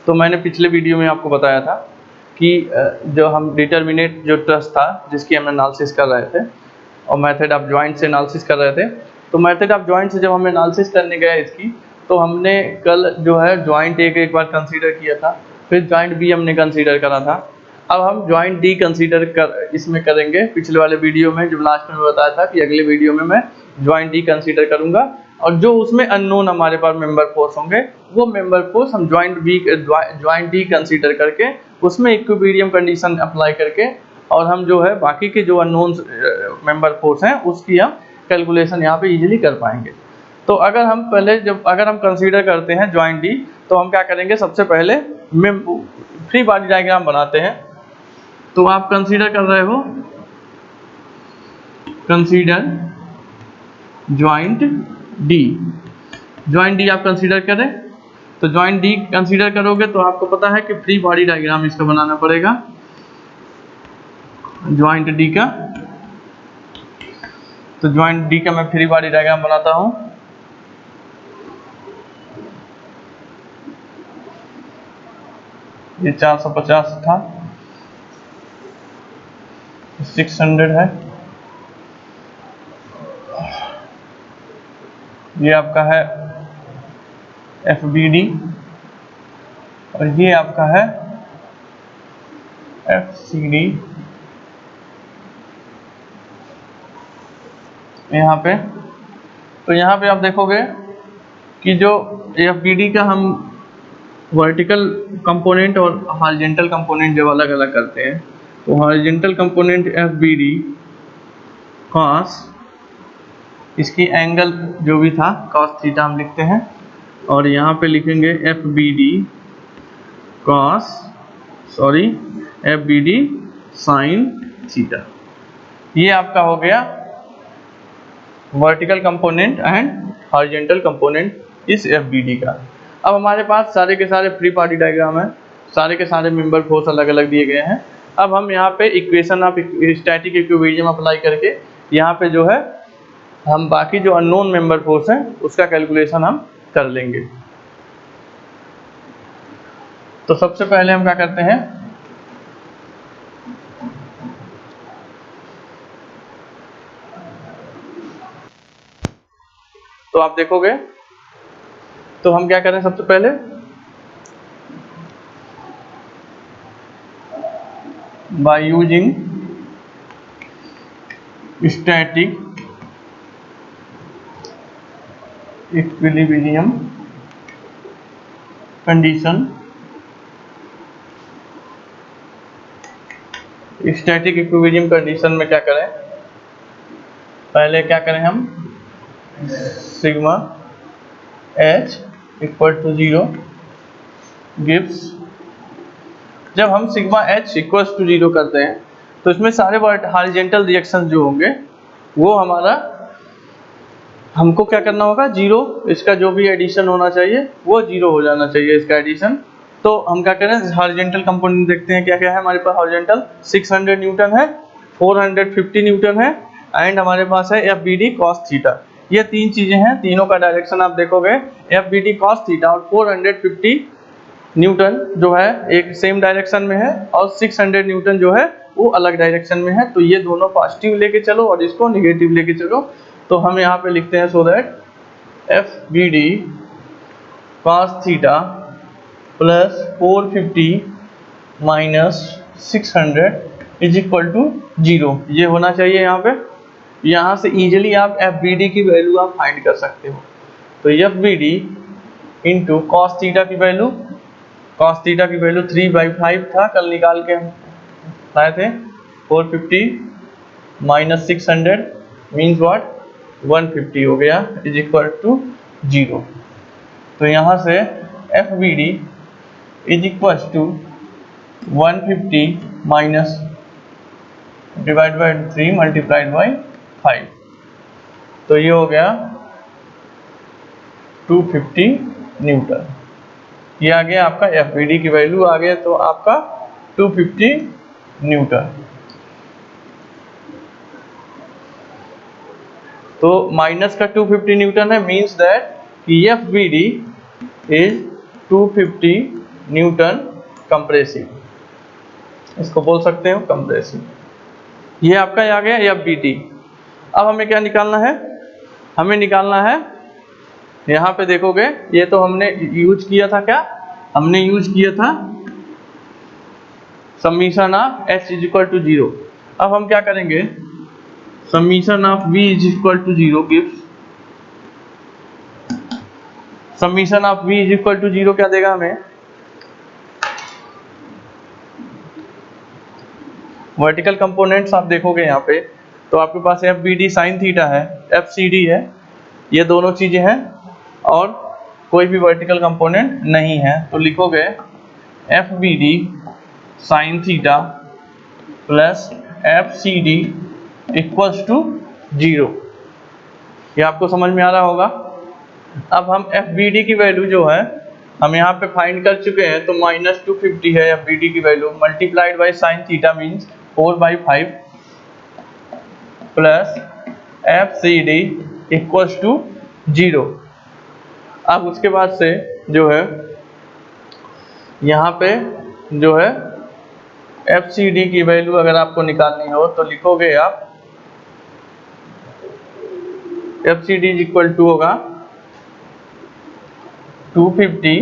तो मैंने पिछले वीडियो में आपको बताया था कि जो हम डिटर्मिनेट जो ट्रस्ट था जिसकी हम एनालिसिस कर रहे थे और मेथड ऑफ जॉइंट से एनालिसिस कर रहे थे, तो मेथड ऑफ जॉइंट से जब हम एनालिसिस करने गए इसकी, तो हमने कल जो है जॉइंट एक बार कंसीडर किया था, फिर जॉइंट बी हमने कंसीडर करा था। अब हम जॉइंट डी कंसीडर इसमें करेंगे। पिछले वाले वीडियो में जब लास्ट में बताया था कि अगले वीडियो में मैं जॉइंट डी कंसीडर करूंगा और जो उसमें अननोन हमारे पास मेंबर फोर्स होंगे वो मेंबर फोर्स हम जॉइंट डी कंसीडर करके उसमें इक्विलिब्रियम कंडीशन अप्लाई करके और हम जो है बाकी के जो अननोन मेंबर फोर्स हैं उसकी हम कैलकुलेशन यहाँ पे इजीली कर पाएंगे। तो अगर हम कंसीडर करते हैं जॉइंट डी, तो हम क्या करेंगे, सबसे पहले फ्री बॉडी डायग्राम बनाते हैं। तो आप कंसीडर कर रहे हो, consider joint D, joint D आप कंसीडर करें। तो जॉइंट डी कंसीडर करोगे तो आपको पता है कि फ्री बॉडी डायग्राम इसका बनाना पड़ेगा जॉइंट डी का। तो जॉइंट डी का मैं फ्री बॉडी डायग्राम बनाता हूं। ये 450 था, 600 है, ये आपका है FBD और ये आपका है FCD। यहाँ पे तो यहाँ पे आप देखोगे कि जो FBD का हम वर्टिकल कंपोनेंट और हॉरिजॉन्टल कंपोनेंट जब अलग अलग करते हैं, तो हॉरिजॉन्टल कंपोनेंट FBD cos, इसकी एंगल जो भी था cos थीटा हम लिखते हैं, और यहाँ पे लिखेंगे FBD sin थीटा। ये आपका हो गया vertical component and horizontal component इस FBD का। अब हमारे पास सारे के सारे फ्री बॉडी डायग्राम है, सारे के सारे मेंबर फोर्स अलग अलग दिए गए हैं। अब हम यहाँ पे equation of static equilibrium apply करके यहाँ पे जो है हम बाकी जो अननोन मेंबर फोर्स हैं उसका कैलकुलेशन हम कर लेंगे। तो सबसे पहले हम क्या करते हैं, तो आप देखोगे तो हम क्या करें, सबसे पहले by using static equilibrium condition, static equilibrium condition में क्या करें, पहले क्या करें हम sigma H equal to 0 gives, जब हम सिग्मा H इक्वल टू 0 करते हैं तो इसमें सारे हॉरिजॉन्टल रिएक्शन जो होंगे वो हमारा हमको क्या करना होगा, 0, इसका जो भी एडिशन होना चाहिए वो 0 हो जाना चाहिए इसका एडिशन। तो हम क्या करें, हॉरिजॉन्टल कंपोनेंट देखते हैं क्या क्या है हमारे पास। हॉरिजॉन्टल 600 न्यूटन है, 450 न्यूटन है एंड हमारे पास है FBD cos थीटा। ये तीन चीजें हैं, तीनों का डायरेक्शन आप देखोगे FBD cos थीटा और 450 न्यूटन जो है एक सेम डायरेक्शन में है और 600 न्यूटन जो है वो अलग डायरेक्शन में है। तो ये दोनों पॉजिटिव लेके चलो और इसको निगेटिव लेके चलो। तो हम यहाँ पे लिखते हैं so that FBD cos theta plus 450 minus 600 is equal to 0। ये होना चाहिए यहाँ पे। यहाँ से इजीली आप FBD की वैल्यू आप फाइंड कर सकते हो। तो FBD इंटू cos थीटा की वैल्यू, cos थीटा की वैल्यू 3/5 था, कल निकाल के लाए थे। 450 माइनस 600 मीन्स व्हाट, 150 हो गया इज इक्वल टू 0। तो यहाँ से FBD is equal to 150 minus divide by 3 multiplied by 5, तो ये हो गया 250 न्यूटन। ये आ गया आपका FBD की वैल्यू आ गया, तो आपका 250 न्यूटन। तो माइनस का 250 न्यूटन है, मीन्स दैट कि FBD इज 250 न्यूटन कंप्रेसिव, इसको बोल सकते हो कंप्रेसिव। ये आपका आ गया एफ बी डी। अब हमें क्या निकालना है, हमें निकालना है, यहाँ पे देखोगे ये तो हमने यूज किया था, क्या हमने यूज किया था summation of H is equal to 0। अब हम क्या करेंगे, summation of v is equal to 0 gives, summation of v is equal to 0 क्या देगा हमें, वर्टिकल कंपोनेंट्स आप देखोगे यहाँ पे तो आपके पास F B D sine theta है, एफ सी डी है, ये दोनों चीजें हैं और कोई भी वर्टिकल कंपोनेंट नहीं है। तो लिखोगे F B D sine theta plus F C D equals to 0। ये आपको समझ में आ रहा होगा। अब हम एफ बी डी की वैल्यू जो है हम यहाँ पे फाइंड कर चुके हैं, तो -250 है एफ बी डी की value, multiplied by sine theta means 4/5 plus F C D equals to 0। अब उसके बाद से जो है यहाँ पे जो है एफ सी डी की वैल्यू अगर आपको निकालनी हो तो लिखोगे आप F C D equal to होगा 250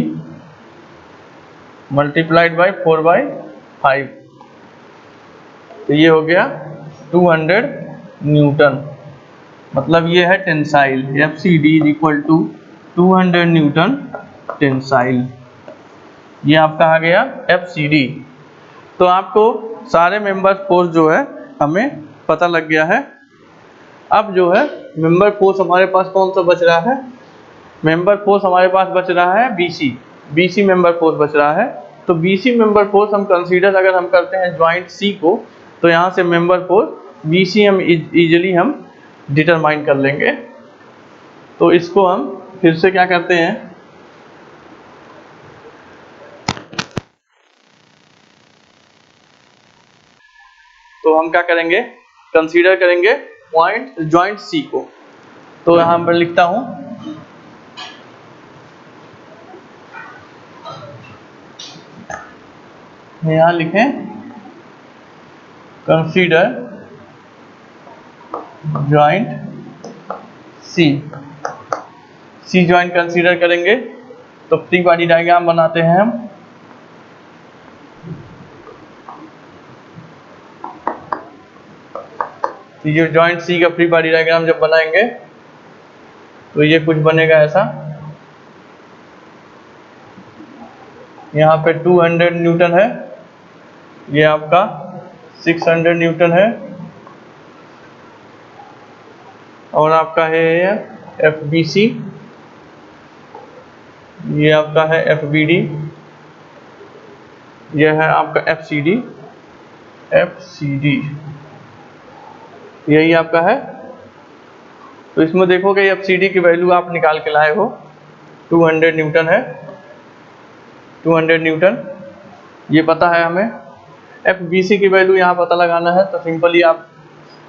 मल्टीप्लाइड बाई 4/5, तो ये हो गया 200 न्यूटन, मतलब ये है tensile. F C D is equal to 200 newton tensile, ये आपका आ गया एफ सी डी। तो आपको सारे मेंबर फोर्स जो है हमें पता लग गया है। अब जो है मेंबर फोर्स हमारे पास कौन सा बच रहा है, मेंबर फोर्स हमारे पास बच रहा है बीसी, बीसी मेंबर फोर्स बच रहा है। तो बीसी मेंबर फोर्स हम कंसीडर अगर हम करते हैं ज्वाइंट सी को, तो यहाँ से मेंबर फोर्स बीसी हम इजीली हम डिटरमाइन कर लेंगे। तो इसको हम फिर से क्या करते हैं, तो हम क्या करेंगे, कंसीडर करेंगे पॉइंट ज्वाइंट सी को। तो यहाँ पर लिखता हूं यहाँ लिखें कंसीडर ज्वाइंट सी, सी ज्वाइंट कंसीडर करेंगे तो फ्री बॉडी डायग्राम बनाते हैं हम। तो ये ज्वाइंट सी का फ्री बॉडी डायग्राम जब बनाएंगे तो ये कुछ बनेगा ऐसा, यहाँ पे 200 न्यूटन है, ये आपका 600 न्यूटन है, और आपका है एफ बी सी, ये आपका है एफ बी डी, यह है आपका F C D, F C D यही आपका है। तो इसमें देखोगे एफ सी डी की वैल्यू आप निकाल के लाए हो, 200 न्यूटन है, 200 न्यूटन ये पता है हमें। एफ बी सी की वैल्यू यहाँ पता लगाना है, तो सिंपली आप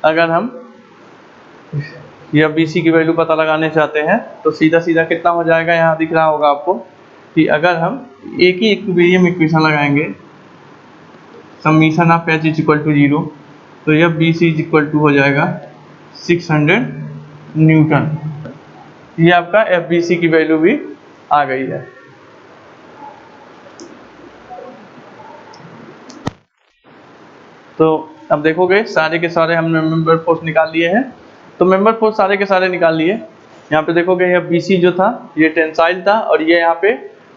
अगर हम एफ बी सी की वैल्यू पता लगाने चाहते हैं तो सीधा सीधा कितना हो जाएगा, यहाँ दिख रहा होगा आपको कि अगर हम एक ही इक्विलिब्रियम इक्वेशन लगाएंगे summation of H is equal to 0, तो F B C is equal to हो जाएगा 600 न्यूटन। ये आपका एफ बी सी की वैल्यू भी आ गई है। तो अब देखोगे सारे के सारे हमने मेंबर फोर्स निकाल लिए हैं, तो मेंबर फोर्स सारे के सारे निकाल लिए। यहाँ पे देखोगे ये बीसी जो था ये टेंसाइल था, और ये यहाँ पे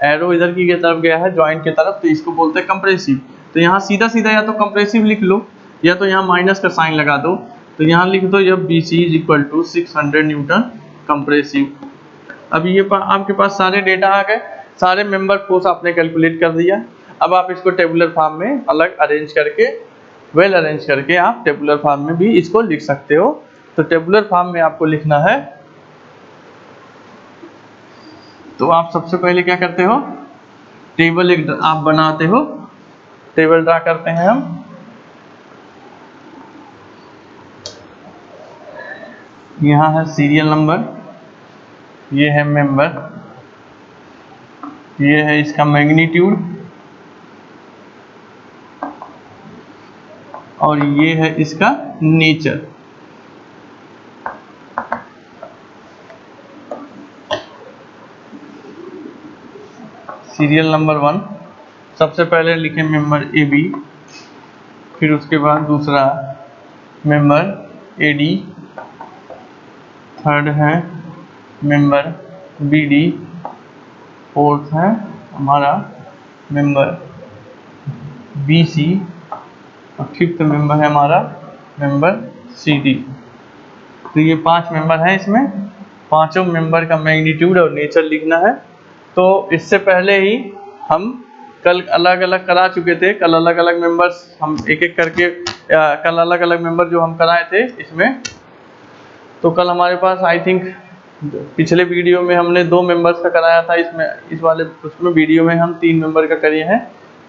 एरो इधर की तरफ गया है ज्वाइंट की तरफ, तो इसको बोलते हैं कंप्रेसिव। तो यहाँ सीधा सीधा या तो कंप्रेसिव लिख लो या तो यहाँ माइनस का साइन लगा दो, तो यहाँ लिख दो जब B C is equal to 600 newton compressive. अब ये आपके पास सारे डेटा आ गए, सारे मेंबर फोर्स आपने कैलकुलेट कर दिया। अब आप इसको टेबुलर फॉर्म में अलग अरेंज करके, वेल अरेंज करके आप टेबुलर फॉर्म में भी इसको लिख सकते हो। तो टेबुलर फॉर्म में आपको लिखना है, तो आप सबसे पहले क्या करते हो, टेबल एक आप बनाते हो, टेबल ड्रा करते हैं हम। यहाँ है सीरियल नंबर, ये है मेंबर, ये है इसका मैग्नीट्यूड, और ये है इसका नेचर। सीरियल नंबर 1 सबसे पहले लिखे मेंबर ए बी, फिर उसके बाद दूसरा मेंबर ए डी, थर्ड है मेंबर बी डी, फोर्थ है हमारा मेंबर बी सी, और फिफ्थ मेंबर है हमारा मेंबर सी डी। तो ये 5 मेंबर हैं, इसमें पांचों मेंबर का मैग्नीट्यूड और नेचर लिखना है। तो इससे पहले ही हम कल अलग अलग करा चुके थे, कल अलग अलग मेंबर्स हम एक एक करके कल अलग अलग मेंबर जो हम कराए थे इसमें। तो कल हमारे पास आई थिंक पिछले वीडियो में हमने 2 मेंबर्स का कराया था, इसमें इस वाले उसमें वीडियो में हम 3 मेंबर का करे हैं।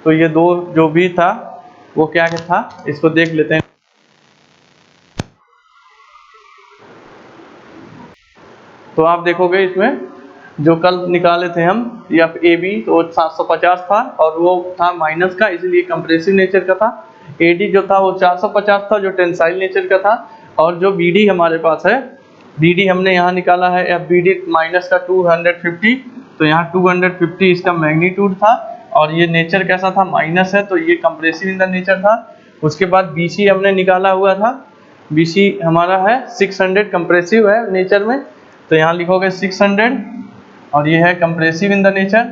तो ये 2 जो भी था वो क्या था, इसको देख लेते हैं। तो आप देखोगे इसमें जो कल निकाले थे हम या ए बी, तो 750 था और वो था माइनस का, इसलिए कंप्रेसिव नेचर का था। ए डी जो था वो 450 था, जो टेंसाइल नेचर का था। और जो बी डी हमारे पास है, बी डी हमने यहाँ निकाला है या बी डी माइनस का 250, तो यहाँ 250 इसका मैग्नीट्यूड था और ये नेचर कैसा था, माइनस है, तो ये कंप्रेसिव इन द नेचर था। उसके बाद बी सी हमने निकाला हुआ था, बी सी हमारा है 600 कंप्रेसिव है नेचर में, तो यहाँ लिखोगे 600 और ये है compressive in the nature,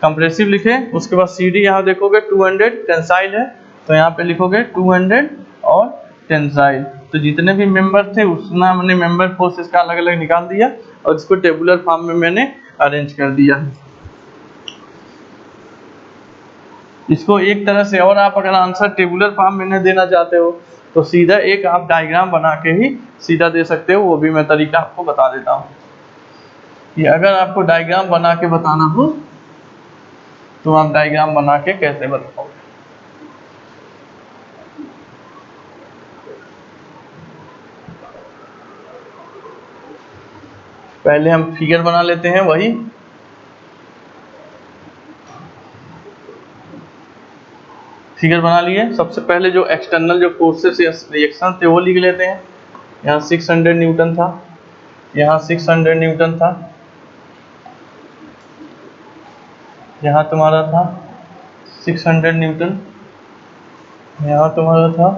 compressive लिखे। उसके बाद सी डी यहाँ देखोगे 200 टेंसाइल है, तो यहाँ पे लिखोगे 200 और टेंसाइल। तो जितने भी मेंबर थे उसना हमने मेंबर फोर्स इसका अलग अलग निकाल दिया और इसको टेबुलर फॉर्म में मैंने अरेंज कर दिया। इसको एक तरह से और आप अगर आंसर टेबुलर फॉर्म में नहीं देना चाहते हो तो सीधा एक आप डायग्राम बना के ही सीधा दे सकते हो, वो भी मैं तरीका आपको बता देता हूँ। कि अगर आपको डायग्राम बना के बताना हो तो आप डायग्राम बना के कैसे बताओगे। पहले हम फिगर बना लेते हैं, वही फिगर बना लिए। सबसे पहले जो एक्सटर्नल जो फोर्सेस या रिएक्शन थे वो लिख लेते हैं। यहाँ 600 न्यूटन था, यहाँ 600 न्यूटन था, यहाँ तुम्हारा था 600 न्यूटन, यहाँ तुम्हारा था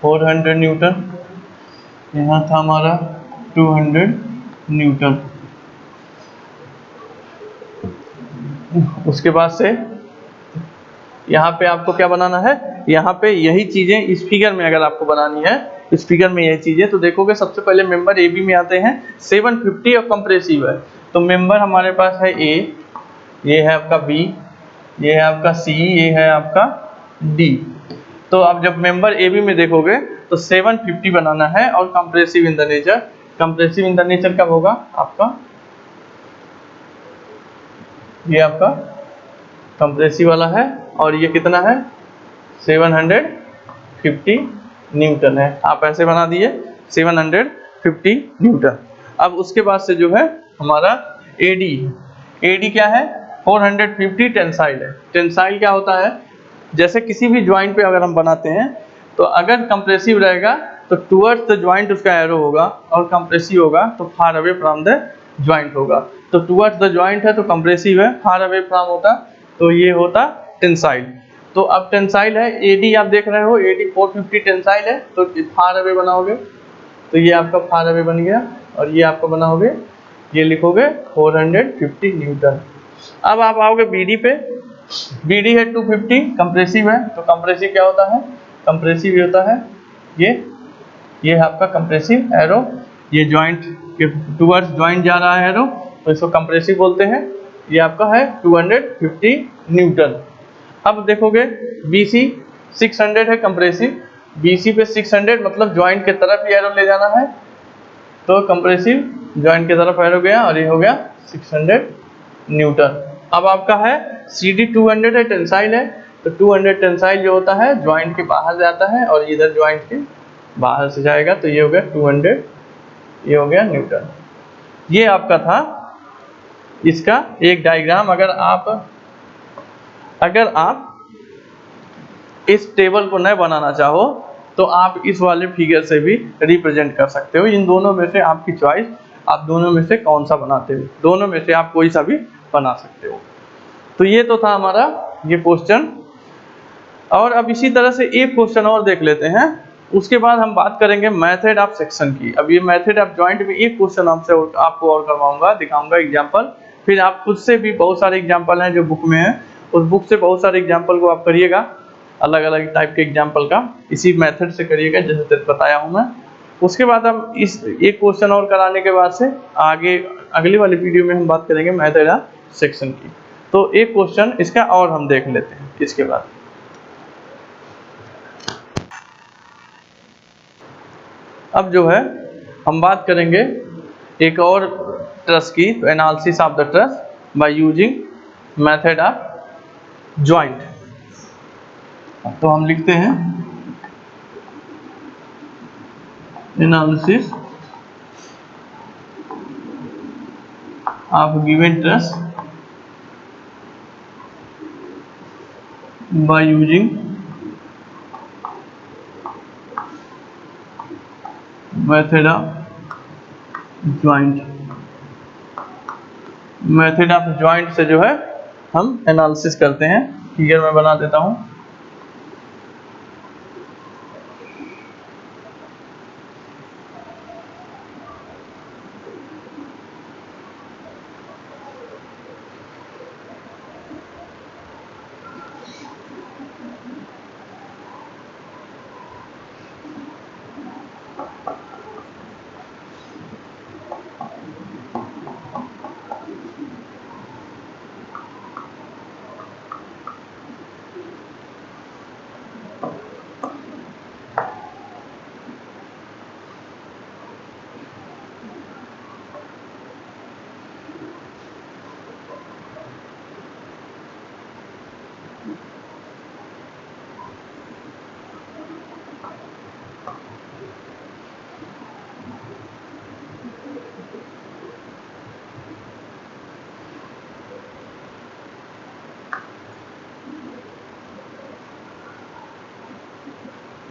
400 न्यूटन, यहाँ था हमारा 200 न्यूटन। उसके बाद से यहाँ पे आपको क्या बनाना है, यहाँ पे यही चीजें इस फिगर में अगर आपको बनानी है, इस फिगर में यही चीजें, तो देखोगे सबसे पहले मेंबर ए बी में आते हैं 750 और कंप्रेसिव है। तो मेंबर हमारे पास है ए, ये है आपका बी, ये है आपका सी, ये है आपका डी। तो अब जब मेंबर ए बी में देखोगे तो 750 बनाना है और compressive in the nature. Compressive in the nature कब होगा आपका, ये आपका कंप्रेसिव वाला है और ये कितना है 750 न्यूटन है। आप ऐसे बना दिए 750 न्यूटन। अब उसके बाद से जो है हमारा एडी, एडी क्या है 450 टेंसाइल है। टेंसाइल क्या होता है, जैसे किसी भी ज्वाइंट पे अगर हम बनाते हैं तो अगर कंप्रेसिव रहेगा तो टुवर्ड्स द ज्वाइंट उसका एरो होगा और कंप्रेसिव होगा तो far away from the joint होगा। तो टुवर्ड्स द ज्वाइंट है तो कंप्रेसिव है, फार अवे फ्रॉम होता तो ये होता टेंसाइल। तो अब टेंसाइल है, एडी आप देख रहे हो, एडी 450 टेंसाइल है, तो फार अवे बनाओगे तो ये आपका फार अवे बन गया और ये आपका बनाओगे, ये लिखोगे 450 न्यूटन। अब आप आओगे बीडी पे, बीडी है 250, कंप्रेसिव है, तो कंप्रेसिव क्या होता है, कंप्रेसिव ये होता है ये है आपका कंप्रेसिव एरो, ये ज्वाइंट के टुवर्ड्स ज्वाइंट जा रहा है एरो, तो इसको कंप्रेसिव बोलते हैं। ये आपका है 250 न्यूटन। अब देखोगे BC 600 है कंप्रेसिव, BC पे 600 मतलब ज्वाइंट के तरफ ही एरो ले जाना है, तो कंप्रेसिव ज्वाइंट की तरफ एरो गया और ये हो गया 600 न्यूटन। अब आपका है CD 200 है, टेंसाइल है, तो 200 टेंसाइल जो होता है ज्वाइंट के बाहर जाता है और इधर ज्वाइंट के बाहर से जाएगा, तो ये हो गया 200, ये हो गया न्यूटन। ये आपका था इसका एक डायग्राम। अगर आप इस टेबल को न बनाना चाहो तो आप इस वाले फिगर से भी रिप्रेजेंट कर सकते हो। इन दोनों में से आपकी चॉइस, आप दोनों में से कौन सा बनाते हो, दोनों में से आप कोई सा भी बना सकते हो। तो ये तो था हमारा ये क्वेश्चन। और अब इसी तरह से एक क्वेश्चन और देख लेते हैं, उसके बाद हम बात करेंगे मेथड ऑफ सेक्शन की। अब ये मेथड ऑफ जॉइंट में एक क्वेश्चन आपको और करवाऊंगा, दिखाऊंगा एग्जांपल, फिर आप खुद से भी बहुत सारे एग्जांपल हैं जो बुक में है, उस बुक से बहुत सारे एग्जांपल को आप करिएगा, अलग अलग टाइप के एग्जांपल का इसी मेथड से करिएगा जैसे बताया हूँ मैं। उसके बाद हम इस एक क्वेश्चन और कराने के बाद से आगे अगली वाली वीडियो में हम बात करेंगे मेथड ऑफ सेक्शन की। तो एक क्वेश्चन इसका और हम देख लेते हैं इसके बाद। अब जो है हम बात करेंगे एक और ट्रस की, तो analysis of the truss by using method of joint. तो हम लिखते हैं analysis of given truss by using method of joint. Method of joint से जो है हम एनालिसिस करते हैं। फिगर में बना देता हूं।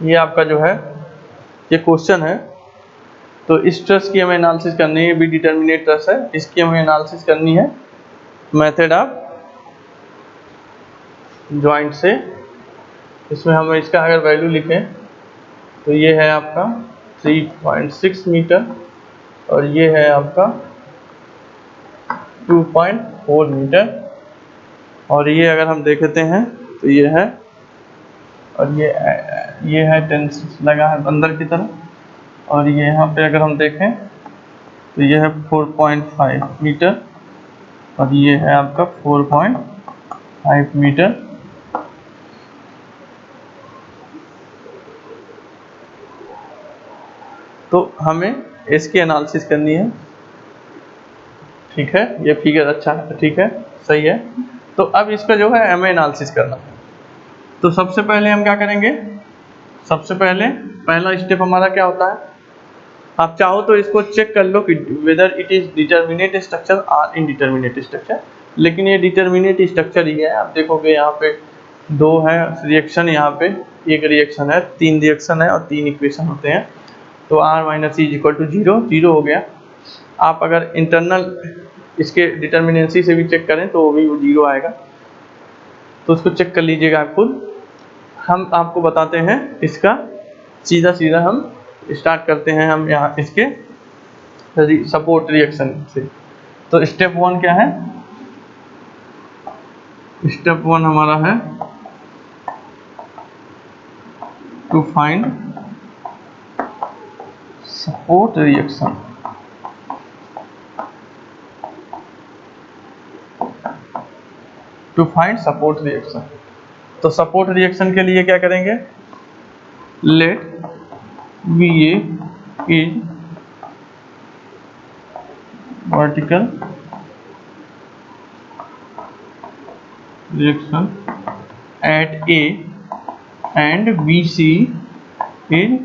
ये आपका जो है ये क्वेश्चन है। तो इस ट्रस की हमें एनालिसिस करनी है, बी डिटर्मिनेट ट्रस है, इसकी हमें एनालिसिस करनी है मेथड ऑफ जॉइंट से। इसमें हम इसका अगर वैल्यू लिखें तो ये है आपका 3.6 मीटर और ये है आपका 2.4 मीटर। और ये अगर हम देखते हैं तो ये है, और ये है टेंस लगा है अंदर की तरफ, और ये यहाँ पे अगर हम देखें तो ये है 4.5 मीटर और ये है आपका 4.5 मीटर। तो हमें इसकी एनालिसिस करनी है। ठीक है, ये फिगर अच्छा है, ठीक है, सही है। तो अब इसका जो है हमें एनालिसिस करना है। तो सबसे पहले हम क्या करेंगे, सबसे पहले पहला स्टेप हमारा क्या होता है, आप चाहो तो इसको चेक कर लो कि whether it is determinate structure और इनडिटर्मिनेट स्ट्रक्चर। लेकिन ये डिटर्मिनेट स्ट्रक्चर ही है। आप देखोगे यहाँ पे दो है रिएक्शन, यहाँ पे एक रिएक्शन है, 3 रिएक्शन है और 3 इक्वेशन होते हैं। तो R minus E equal to 0, 0 हो गया। आप अगर इंटरनल इसके डिटर्मिनेंसी से भी चेक करें तो वो भी 0 आएगा। तो उसको चेक कर लीजिएगा आप खुद। हम आपको बताते हैं इसका सीधा सीधा हम स्टार्ट करते हैं हम यहाँ इसके सपोर्ट रिएक्शन से। तो स्टेप 1 क्या है, स्टेप 1 हमारा है to find support reaction. To find support reaction. तो सपोर्ट रिएक्शन के लिए क्या करेंगे, let VA is vertical reaction at A and BC is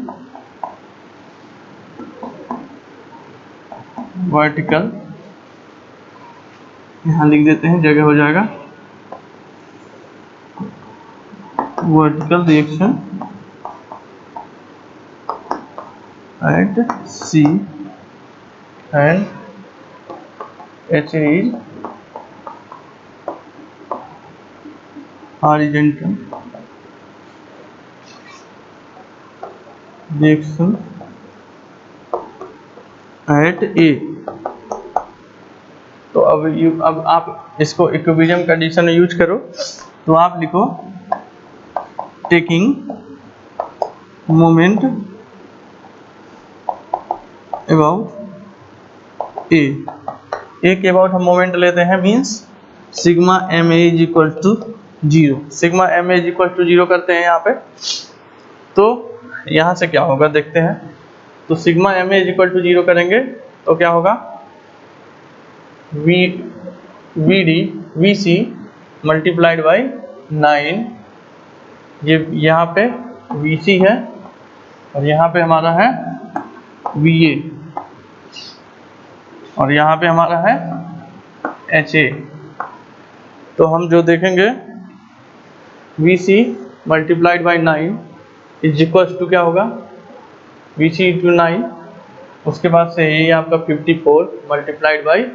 vertical, यहाँ लिख देते हैं, जगह हो जाएगा vertical reaction at C and HA is horizontal reaction at A। तो अब आप इसको इक्विलिब्रियम कंडीशन में यूज करो, तो आप लिखो टेकिंग मोमेंट अबाउट ए के अबाउट हम मोमेंट लेते हैं, means sigma M A is equal to 0। Sigma M A is equal to 0 करते हैं यहाँ पे, तो यहाँ से क्या होगा देखते हैं। तो sigma M A is equal to 0 करेंगे तो क्या होगा, वी सी मल्टीप्लाइड बाई 9, ये यहाँ पे वी सी है और यहाँ पे हमारा है वी ए और यहाँ पे हमारा है एच ए। तो हम जो देखेंगे V C multiplied by 9 is equals to क्या होगा, वी सी इंटू 9, उसके बाद से ये आपका 54 मल्टीप्लाइड बाई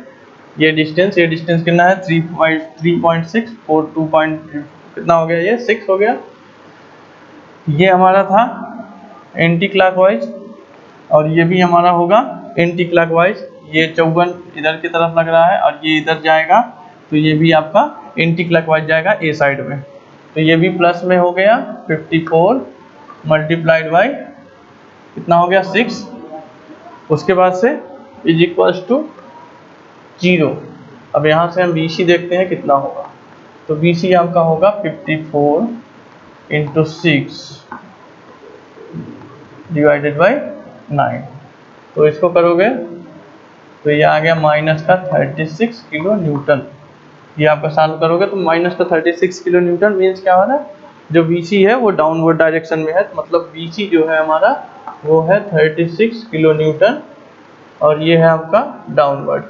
ये डिस्टेंस कितना है 3.6 42 कितना हो गया, ये 6 हो गया। ये हमारा था एंटी क्लॉकवाइज और ये भी हमारा होगा एंटी क्लॉकवाइज। ये 54 इधर की तरफ लग रहा है और ये इधर जाएगा, तो ये भी आपका एंटी क्लॉकवाइज जाएगा ए साइड में। तो ये भी प्लस में हो गया 54 मल्टीप्लाइड बाई कितना हो गया 6, उसके बाद से इज इक्वल्स टू 0। अब यहाँ से हम BC देखते हैं कितना होगा, तो BC आपका होगा 54 इंटू 6 डिवाइडेड बाई 9। तो इसको करोगे तो ये आ गया माइनस का 36 किलो न्यूटन। ये आपका सॉल्व करोगे तो माइनस का 36 किलो न्यूटन मीन्स क्या हो रहा है, जो BC है वो डाउनवर्ड डायरेक्शन में है, मतलब BC जो है हमारा वो है 36 किलो न्यूटन और ये है आपका डाउनवर्ड।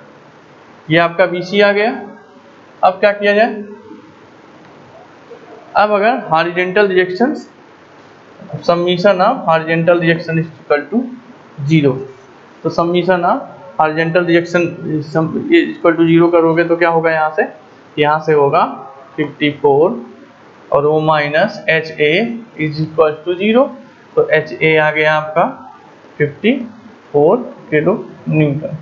ये आपका BC आ गया। अब क्या किया जाए, अब अगर horizontal reaction summation of horizontal reaction is equal to 0, तो summation of horizontal reaction equal to 0 करोगे तो क्या होगा, यहाँ से होगा 54 और वो minus H A is equal to 0, तो एच ए आ गया आपका 54 किलो न्यूटन।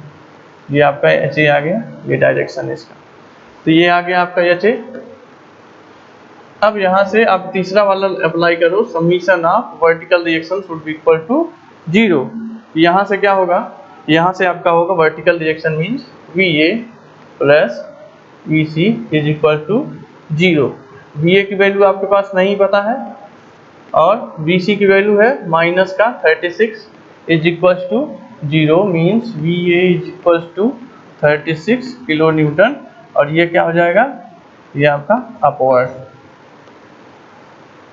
ये आपका एच ए आ गया, ये डायरेक्शन है इसका, तो ये आ गया आपका एच ए। अब यहाँ से आप तीसरा वाला अप्लाई करो, summation of vertical reaction should be equal to 0। यहाँ से क्या होगा, यहाँ से आपका होगा vertical reaction means V A plus V C is equal to 0। V A की वैल्यू आपके पास नहीं पता है और वी सी की वैल्यू है माइनस का 36 is equal to 0 means V A is equal to 36 kilo newton और ये क्या हो जाएगा, ये आपका अपवर्ड।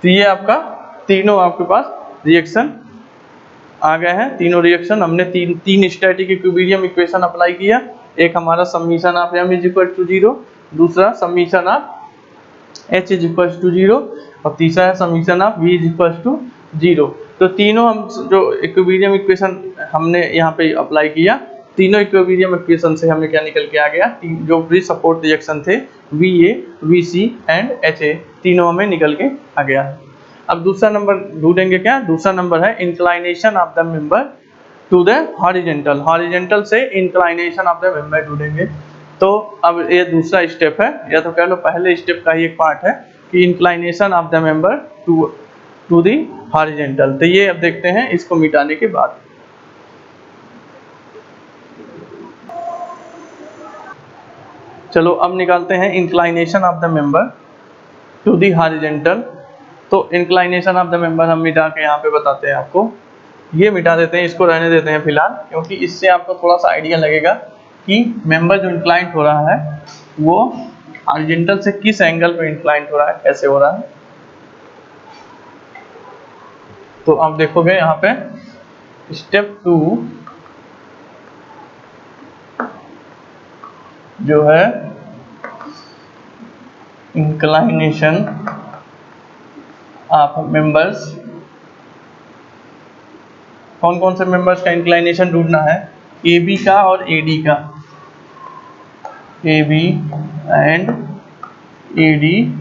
तो ये आपका तीनों आपके पास रिएक्शन आ गए हैं। तीनों रिएक्शन हमने तीन स्टैटिक इक्विलिब्रियम इक्वेशन अप्लाई किया। एक हमारा summation of m is equal to 0, दूसरा summation of h is equal to 0 और तीसरा है summation of v is equal to 0। तो तीनों हम जो इक्विलिब्रियम इक्वेशन हमने यहाँ पे अप्लाई किया, तीनों इक्विलिब्रियम इक्वेशन से हमें क्या निकल के आ गया, जो भी सपोर्ट रिएक्शन थे VA, VC एंड HA तीनों हमें निकल के आ गया है। अब दूसरा नंबर ढूंढेंगे, क्या दूसरा नंबर है inclination of the member to the horizontal. Horizontal से इंक्लाइनेशन ऑफ द मेंबर ढूंढेंगे। तो अब ये दूसरा स्टेप है, या तो कह लो पहले स्टेप का ही एक पार्ट है कि inclination of the member to the horizontal. तो ये अब देखते हैं इसको मिटाने के बाद। चलो अब निकालते हैं inclination of the member to the horizontal. तो इंक्लाइनेशन ऑफ द मेंबर हम मिटा के यहाँ पे बताते हैं आपको, ये मिटा देते हैं, इसको रहने देते हैं फिलहाल, क्योंकि इससे आपको थोड़ा सा आइडिया लगेगा कि मेंबर जो इंक्लाइंट हो रहा है वो हॉरिजॉन्टल से किस एंगल पे इंक्लाइंट हो रहा है, कैसे हो रहा है। तो आप देखोगे यहाँ पे स्टेप 2 जो है इंक्लाइनेशन ऑफ मेंबर्स, कौन कौन से मेंबर्स का इंक्लाइनेशन ढूंढना है, ए बी का और ए डी का, A B and A D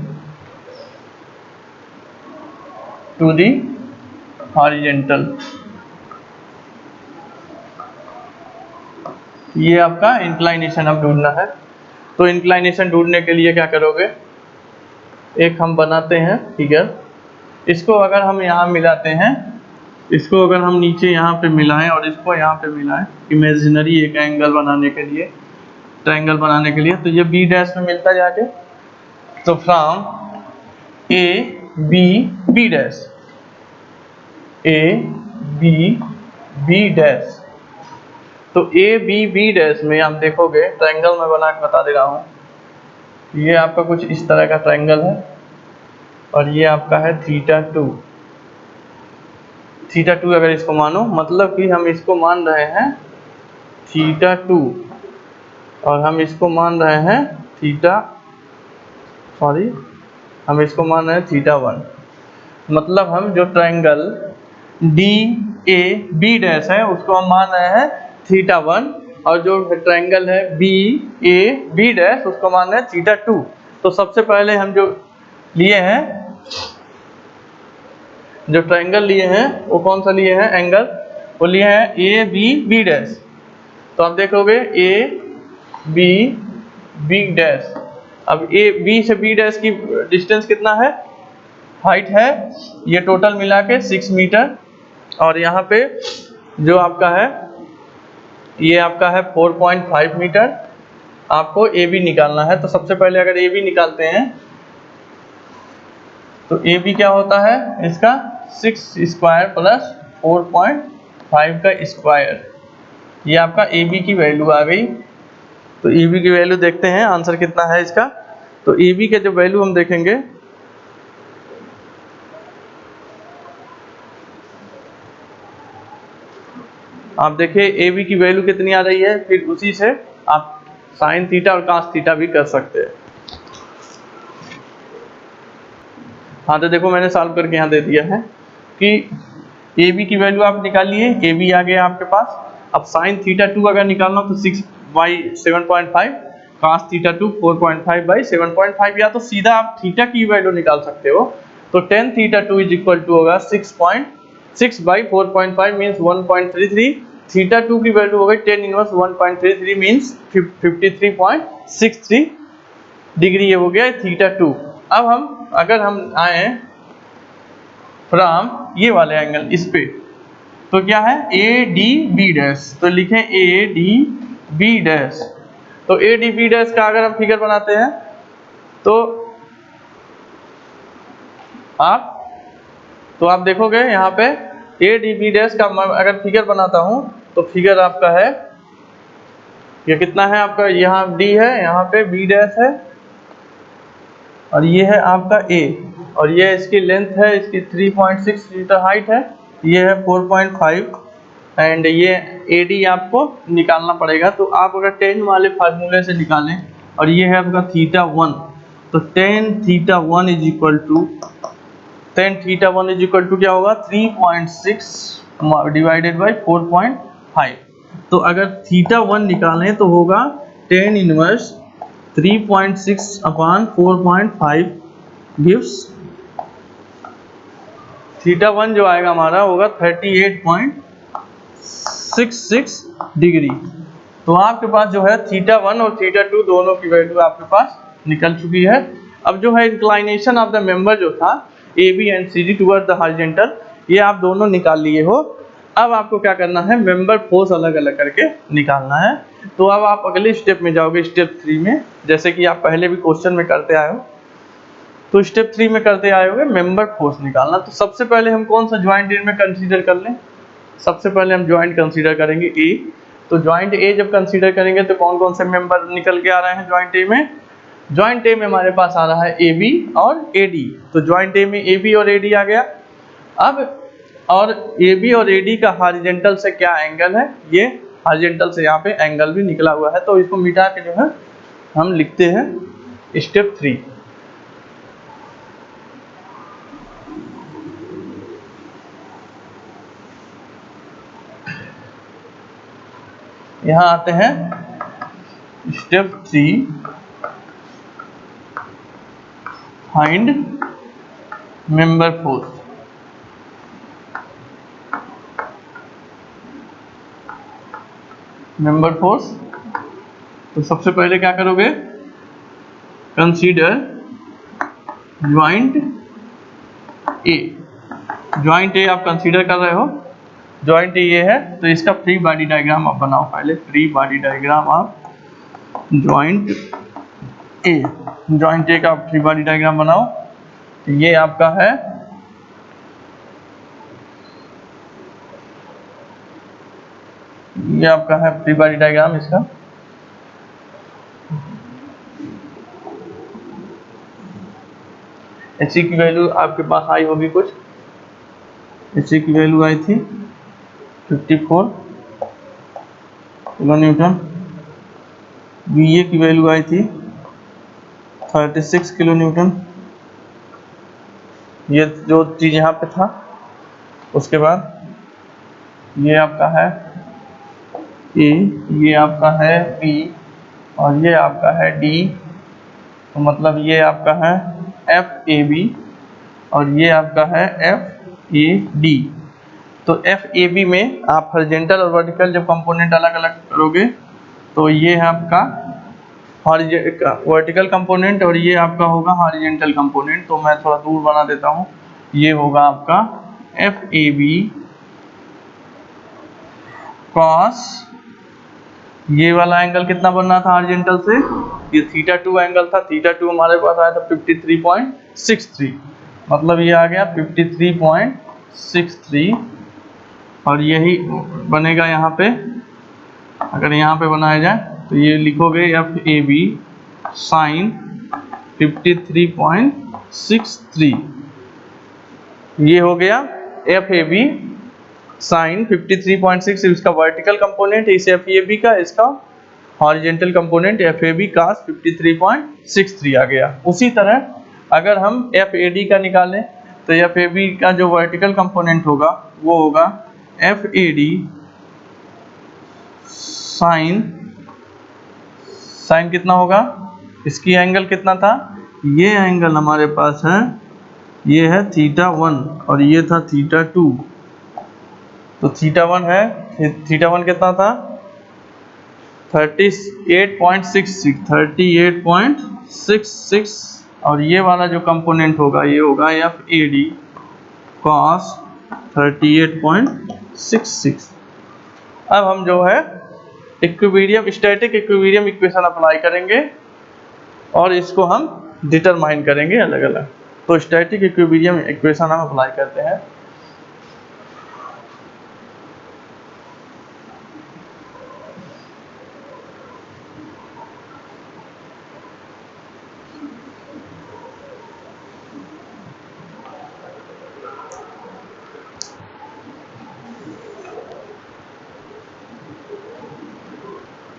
to the horizontal. ये आपका इंक्लाइनेशन अब ढूंढना है। तो इंक्लाइनेशन ढूंढने के लिए क्या करोगे, एक हम बनाते हैं फिगर, इसको अगर हम यहाँ मिलाते हैं, इसको अगर हम नीचे यहाँ पे मिलाएं और इसको यहाँ पे मिलाएं इमेजिनरी एक एंगल बनाने के लिए, ट्रायंगल बनाने के लिए, तो ये बी डैश में मिलता जाके, तो from A B B dash, A B B dash, तो ए बी बी डैश में आप देखोगे ट्रायंगल में बना के बता दे रहा हूँ, ये आपका कुछ इस तरह का ट्रायंगल है और ये आपका है थीटा टू। थीटा टू अगर इसको मानो, मतलब कि हम इसको मान रहे हैं थीटा टू और हम इसको मान रहे हैं हम इसको मान रहे हैं थीटा वन। मतलब हम जो triangle D A B dash है उसको हम मान रहे हैं थीटा वन, और जो ट्रायंगल है बी ए बी डैश उसको मान रहे हैं थीटा टू। तो सबसे पहले हम जो लिए हैं, जो ट्रायंगल लिए हैं वो कौन सा लिए हैं एंगल, वो लिए हैं ए बी बी डैश। तो आप देखोगे ए बी बी डैश, अब ए बी से बी डैश की डिस्टेंस कितना है, हाइट है ये टोटल मिला के 6 मीटर, और यहाँ पे जो आपका है ये आपका है 4.5 मीटर। आपको ए बी निकालना है, तो सबसे पहले अगर ए बी निकालते हैं तो ए बी क्या होता है इसका 6 स्क्वायर प्लस 4.5 का स्क्वायर, ये आपका ए बी की वैल्यू आ गई। तो ए बी की वैल्यू देखते हैं आंसर कितना है इसका। तो ए बी के जो वैल्यू हम देखेंगे, आप देखिए ए बी की वैल्यू कितनी आ रही है, फिर उसी से आप साइन थीटा और कास थीटा भी कर सकते हैं। हाँ तो देखो मैंने सॉल्व करके यहाँ दे दिया है कि ए बी की वैल्यू आप निकालिए, ए बी आ गया आपके पास। अब साइन थीटा टू अगर निकालना तो 6 by 7.5, cos theta two 4.5 by 7.5, या तो सीधा आप थीटा की वैल्यू निकाल सकते हो। तो tan theta two is equal to होगा 6.6 बाई 4.5 मीन्स 1.33, थीटा टू की वैल्यू हो गई टेन इनवर्स 1.33 मीन्स 53.63 डिग्री, ये हो गया थीटा टू। अब हम अगर हम आए फ्रॉम ये वाले एंगल इस पे, तो क्या है ए डी बी डैश, तो लिखें ए डी बी डैश। तो ए डी बी डैश का अगर हम फिगर बनाते हैं तो आप देखोगे यहाँ पे ए डी बी डैश का मैं अगर फिगर बनाता हूँ तो फिगर आपका है ये कितना है आपका, यहाँ डी है, यहाँ पे बी डैश है, और ये है आपका ए, और ये इसकी लेंथ है, इसकी 3.6 मीटर हाइट है, ये है 4.5, एंड ये ए डी आपको निकालना पड़ेगा। तो आप अगर टेन वाले फार्मूले से निकालें, और ये है आपका थीटा वन, तो tan theta one is equal to क्या होगा 3.6 डिवाइडेड बाई 4.5। तो अगर थीटा वन निकालें तो होगा tan inverse 3.6 upon 4.5 gives theta one जो आएगा हमारा होगा 38.66 डिग्री। तो आपके पास जो है थीटा वन और थीटा टू दोनों की वैल्यू आपके पास निकल चुकी है। अब जो है इंक्लाइनेशन ऑफ द मेंबर जो था A B and C D toward the horizontal, ये आप दोनों निकाल लिए हो। अब आपको क्या करना है, मेंबर फोर्स अलग अलग करके निकालना है। तो अब आप अगले स्टेप में जाओगे, स्टेप 3 में, जैसे कि आप पहले भी क्वेश्चन में करते आए हो, तो स्टेप 3 में करते आए होगे मेंबर फोर्स निकालना। तो सबसे पहले हम कौन सा ज्वाइंट ए में कंसीडर कर लें, सबसे पहले हम ज्वाइंट कंसीडर करेंगे ए। तो ज्वाइंट ए जब कंसीडर करेंगे तो कौन कौन से मेंबर निकल के आ रहे हैं ज्वाइंट ए में, ज्वाइंट ए में हमारे पास आ रहा है ए बी और ए डी। तो ज्वाइंट ए में ए बी और ए डी आ गया। अब और ए बी और ए डी का हॉरिजॉन्टल से क्या एंगल है, ये हॉरिजॉन्टल से यहाँ पे एंगल भी निकला हुआ है। तो इसको मिटा के जो है हम लिखते हैं स्टेप 3। यहाँ आते हैं step 3, find member force. Member force, तो सबसे पहले क्या करोगे, कंसीडर ज्वाइंट ए। ज्वाइंट ए आप कंसीडर कर रहे हो, ज्वाइंट ए है, तो इसका फ्री बॉडी डायग्राम आप बनाओ पहले। फ्री बॉडी डायग्राम आप ज्वाइंट ए, ज्वाइंट ए का फ्री बॉडी डायग्राम बनाओ। तो ये आपका है, ये आपका है फ्री बॉडी डायग्राम इसका। एच की वैल्यू आपके पास आई होगी कुछ, एच की वैल्यू आई थी 54 किलो न्यूटन, वी की वैल्यू आई थी 36 किलो न्यूटन। ये जो चीज़ यहाँ पे था, उसके बाद ये आपका है ए, ये आपका है बी, और ये आपका है डी। तो मतलब ये आपका है एफ ए बी, और ये आपका है एफ ए डी। तो एफ ए बी में आप हॉरिजॉन्टल और वर्टिकल जब कंपोनेंट अलग अलग करोगे, तो ये है आपका वर्टिकल कंपोनेंट, और ये आपका होगा हॉरिजॉन्टल कंपोनेंट। तो मैं थोड़ा दूर बना देता हूँ। ये होगा आपका एफ ए बी कॉस, ये वाला एंगल कितना बनना था हॉरिजॉन्टल से, ये θ2 एंगल था। θ2 हमारे पास आया था 53.63, मतलब ये आ गया 53.63। और यही बनेगा यहाँ पे, अगर यहाँ पे बनाया जाए तो ये लिखोगे एफ ए बी साइन 53.63। ये हो गया एफ ए बी साइन 53.6, इसका वर्टिकल कंपोनेंट इस एफ ए बी का, इसका horizontal component F A B cos 53.63 आ गया। उसी तरह अगर हम एफ ए डी का निकालें, तो एफ ए बी का जो वर्टिकल कंपोनेंट होगा वो होगा F A D sine, sine कितना होगा, इसकी एंगल कितना था, ये एंगल हमारे पास है, ये है θ1 और ये था θ2। तो θ1 है, θ1 कितना था 38.66, और ये वाला जो कंपोनेंट होगा ये होगा एफ ए डी कॉस 38.66। अब हम जो है equilibrium, static equilibrium equation apply करेंगे और इसको हम डिटरमाइन करेंगे अलग अलग। तो स्टैटिक इक्विलिब्रियम इक्वेशन हम अप्लाई करते हैं।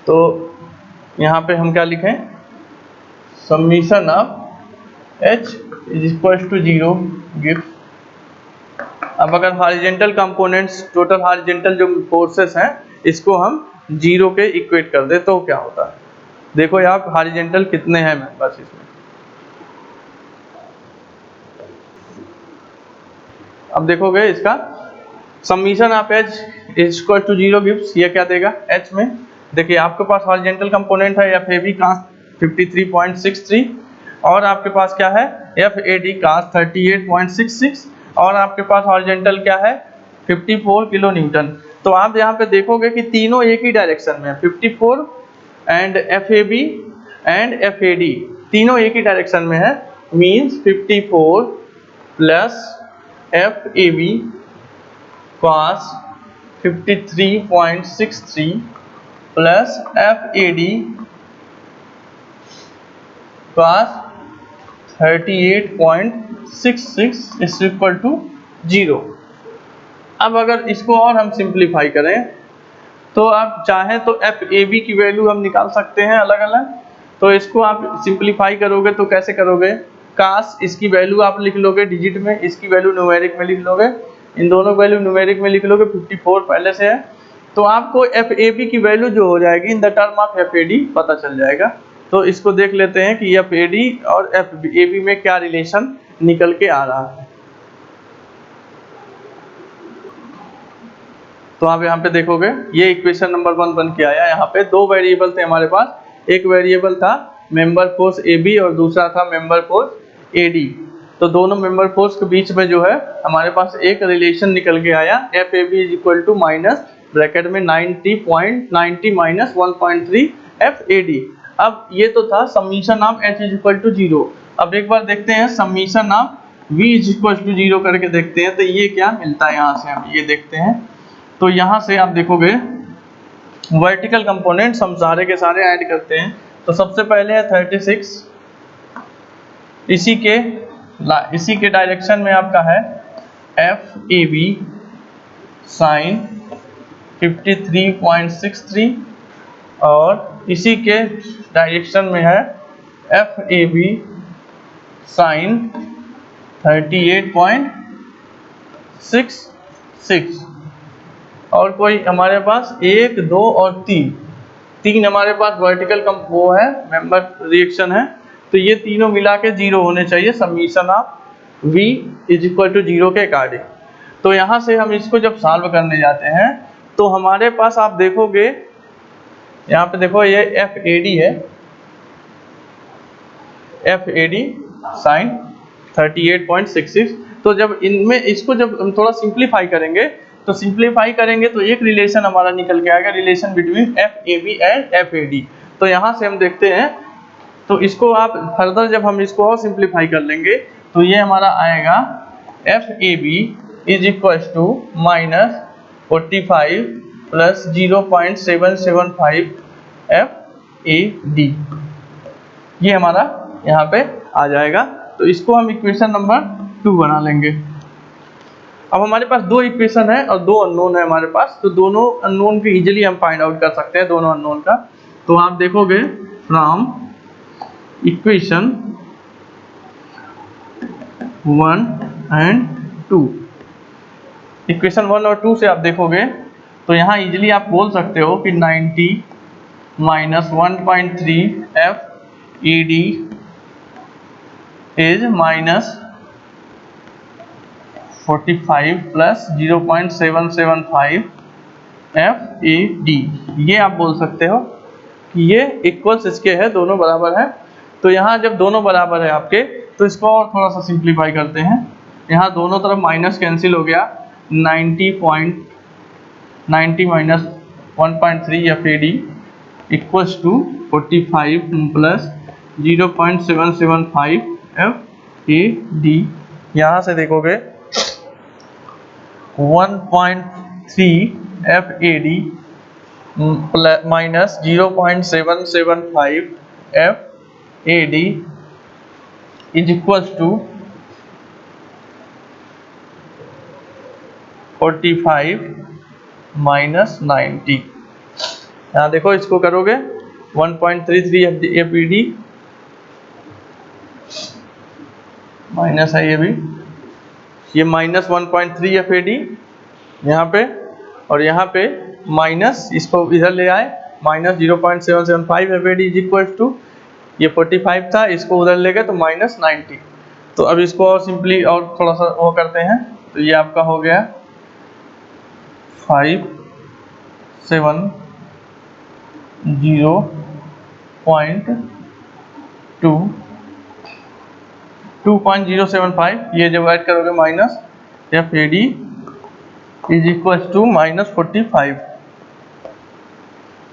तो यहाँ पे हम क्या लिखें, summation of H is equal to 0 gives. अब अगर हॉरिजॉन्टल कंपोनेंट्स, टोटल हॉरिजॉन्टल जो फोर्सेस हैं, इसको हम 0 के इक्वेट कर दे तो क्या होता है। देखो यहाँ हॉरिजॉन्टल कितने हैं मेंबर्स इसमें। अब देखोगे इसका summation of H is equal to 0 gives, ये क्या देगा H में। देखिए आपके पास हॉरिजॉन्टल कंपोनेंट है एफ ए बी कास 53.63, और आपके पास क्या है एफ ए डी कास 38.66, और आपके पास हॉरिजॉन्टल क्या है 54 किलो न्यूटन। तो आप यहाँ पे देखोगे कि तीनों एक ही डायरेक्शन में है, 54 and F A B and F A D तीनों एक ही डायरेक्शन में है। Means 54 plus F A B cos 53.63 plus F A D cos 38.66 is equal to 0। अब अगर इसको और हम सिंप्लीफाई करें, तो आप चाहें तो एफ ए बी की वैल्यू हम निकाल सकते हैं अलग अलग। तो इसको आप सिंप्लीफाई करोगे तो कैसे करोगे, कास इसकी वैल्यू आप लिख लोगे डिजिट में, इसकी वैल्यू न्यूमेरिक में लिख लोगे, इन दोनों वैल्यू न्यूमेरिक में लिख लोगे। 54 पहले से है तो आपको एफ ए बी की वैल्यू जो हो जाएगी in the term of F A D पता चल जाएगा। तो इसको देख लेते हैं कि एफ ए डी और एफ ए बी में क्या रिलेशन निकल के आ रहा है। तो आप यहाँ पे देखोगे ये इक्वेशन नंबर 1 बन के आया। यहाँ पे दो वेरिएबल थे हमारे पास, एक वेरिएबल था मेंबर फोर्स ए बी और दूसरा था मेंबर फोर्स ए डी। तो दोनों मेंबर फोर्स के बीच में जो है हमारे पास एक रिलेशन निकल के आया, F A B is equal to minus bracket में 90 माइनस 1.3 एफ ए डी। अब ये तो था summation of H is equal to 0। अब एक बार देखते हैं summation of V is equal to 0 करके देखते हैं तो ये क्या मिलता है। यहाँ से हम ये देखते हैं तो यहाँ से आप देखोगे वर्टिकल कंपोनेंट्स हम सारे के सारे ऐड करते हैं। तो सबसे पहले है 36, इसी के डायरेक्शन में आपका है एफ ए बी साइन 53.63 और इसी के डायरेक्शन में है एफ ए बी साइन 38.66 और कोई हमारे पास 1, 2 और 3 हमारे पास वर्टिकल वो है मेंबर रिएक्शन है। तो ये तीनों मिला के 0 होने चाहिए summation of v is equal to 0 के अकॉर्डिंग। तो यहाँ से हम इसको जब सॉल्व करने जाते हैं तो हमारे पास आप देखोगे यहाँ पे देखो ये एफ ए डी है, एफ ए डी साइन 38.66। तो जब इनमें इसको जब हम थोड़ा सिंप्लीफाई करेंगे तो एक रिलेशन हमारा निकल के आएगा, relation between F A B and F A D. तो यहाँ से हम देखते हैं तो इसको आप फर्दर जब हम इसको और सिंप्लीफाई कर लेंगे तो ये हमारा आएगा F A B is equal to minus 45 plus 0.775 F A D. ये हमारा यहाँ पे आ जाएगा। तो इसको हम इक्वेशन नंबर 2 बना लेंगे। अब हमारे पास दो इक्वेशन है और दो अननोन है हमारे पास, तो दोनों अननोन को इजीली हम फाइंड आउट कर सकते हैं दोनों अननोन का। तो आप देखोगे फ्रॉम इक्वेशन 1 एंड 2, इक्वेशन 1 और 2 से आप देखोगे तो यहाँ इजीली आप बोल सकते हो कि 90 minus 1.3 F E D is minus 45 plus 0.775 F A D. ये आप बोल सकते हो कि ये इक्वल्स इसके है, दोनों बराबर है। तो यहाँ जब दोनों बराबर है आपके तो इसको और थोड़ा सा सिंप्लीफाई करते हैं। यहाँ दोनों तरफ माइनस कैंसिल हो गया, 90 minus 1.3 F A D equals to 45 plus 0.775 F A D. यहाँ से देखोगे 1.3 F A D minus 0.775 F A D is equals to 45 minus 90। यहाँ देखो इसको करोगे 1.33 एफ ई डी माइनस है ये माइनस 1.3 एफ ए डी यहाँ पे, और यहाँ पे माइनस इसको इधर ले आए minus 0.775 F A D is equal to ये 45 था, इसको उधर ले गए तो माइनस 90। तो अब इसको और सिंपली और थोड़ा सा वो करते हैं तो ये आपका हो गया 2.075 ये जब ऐड करोगे minus F A D is equal to minus 45,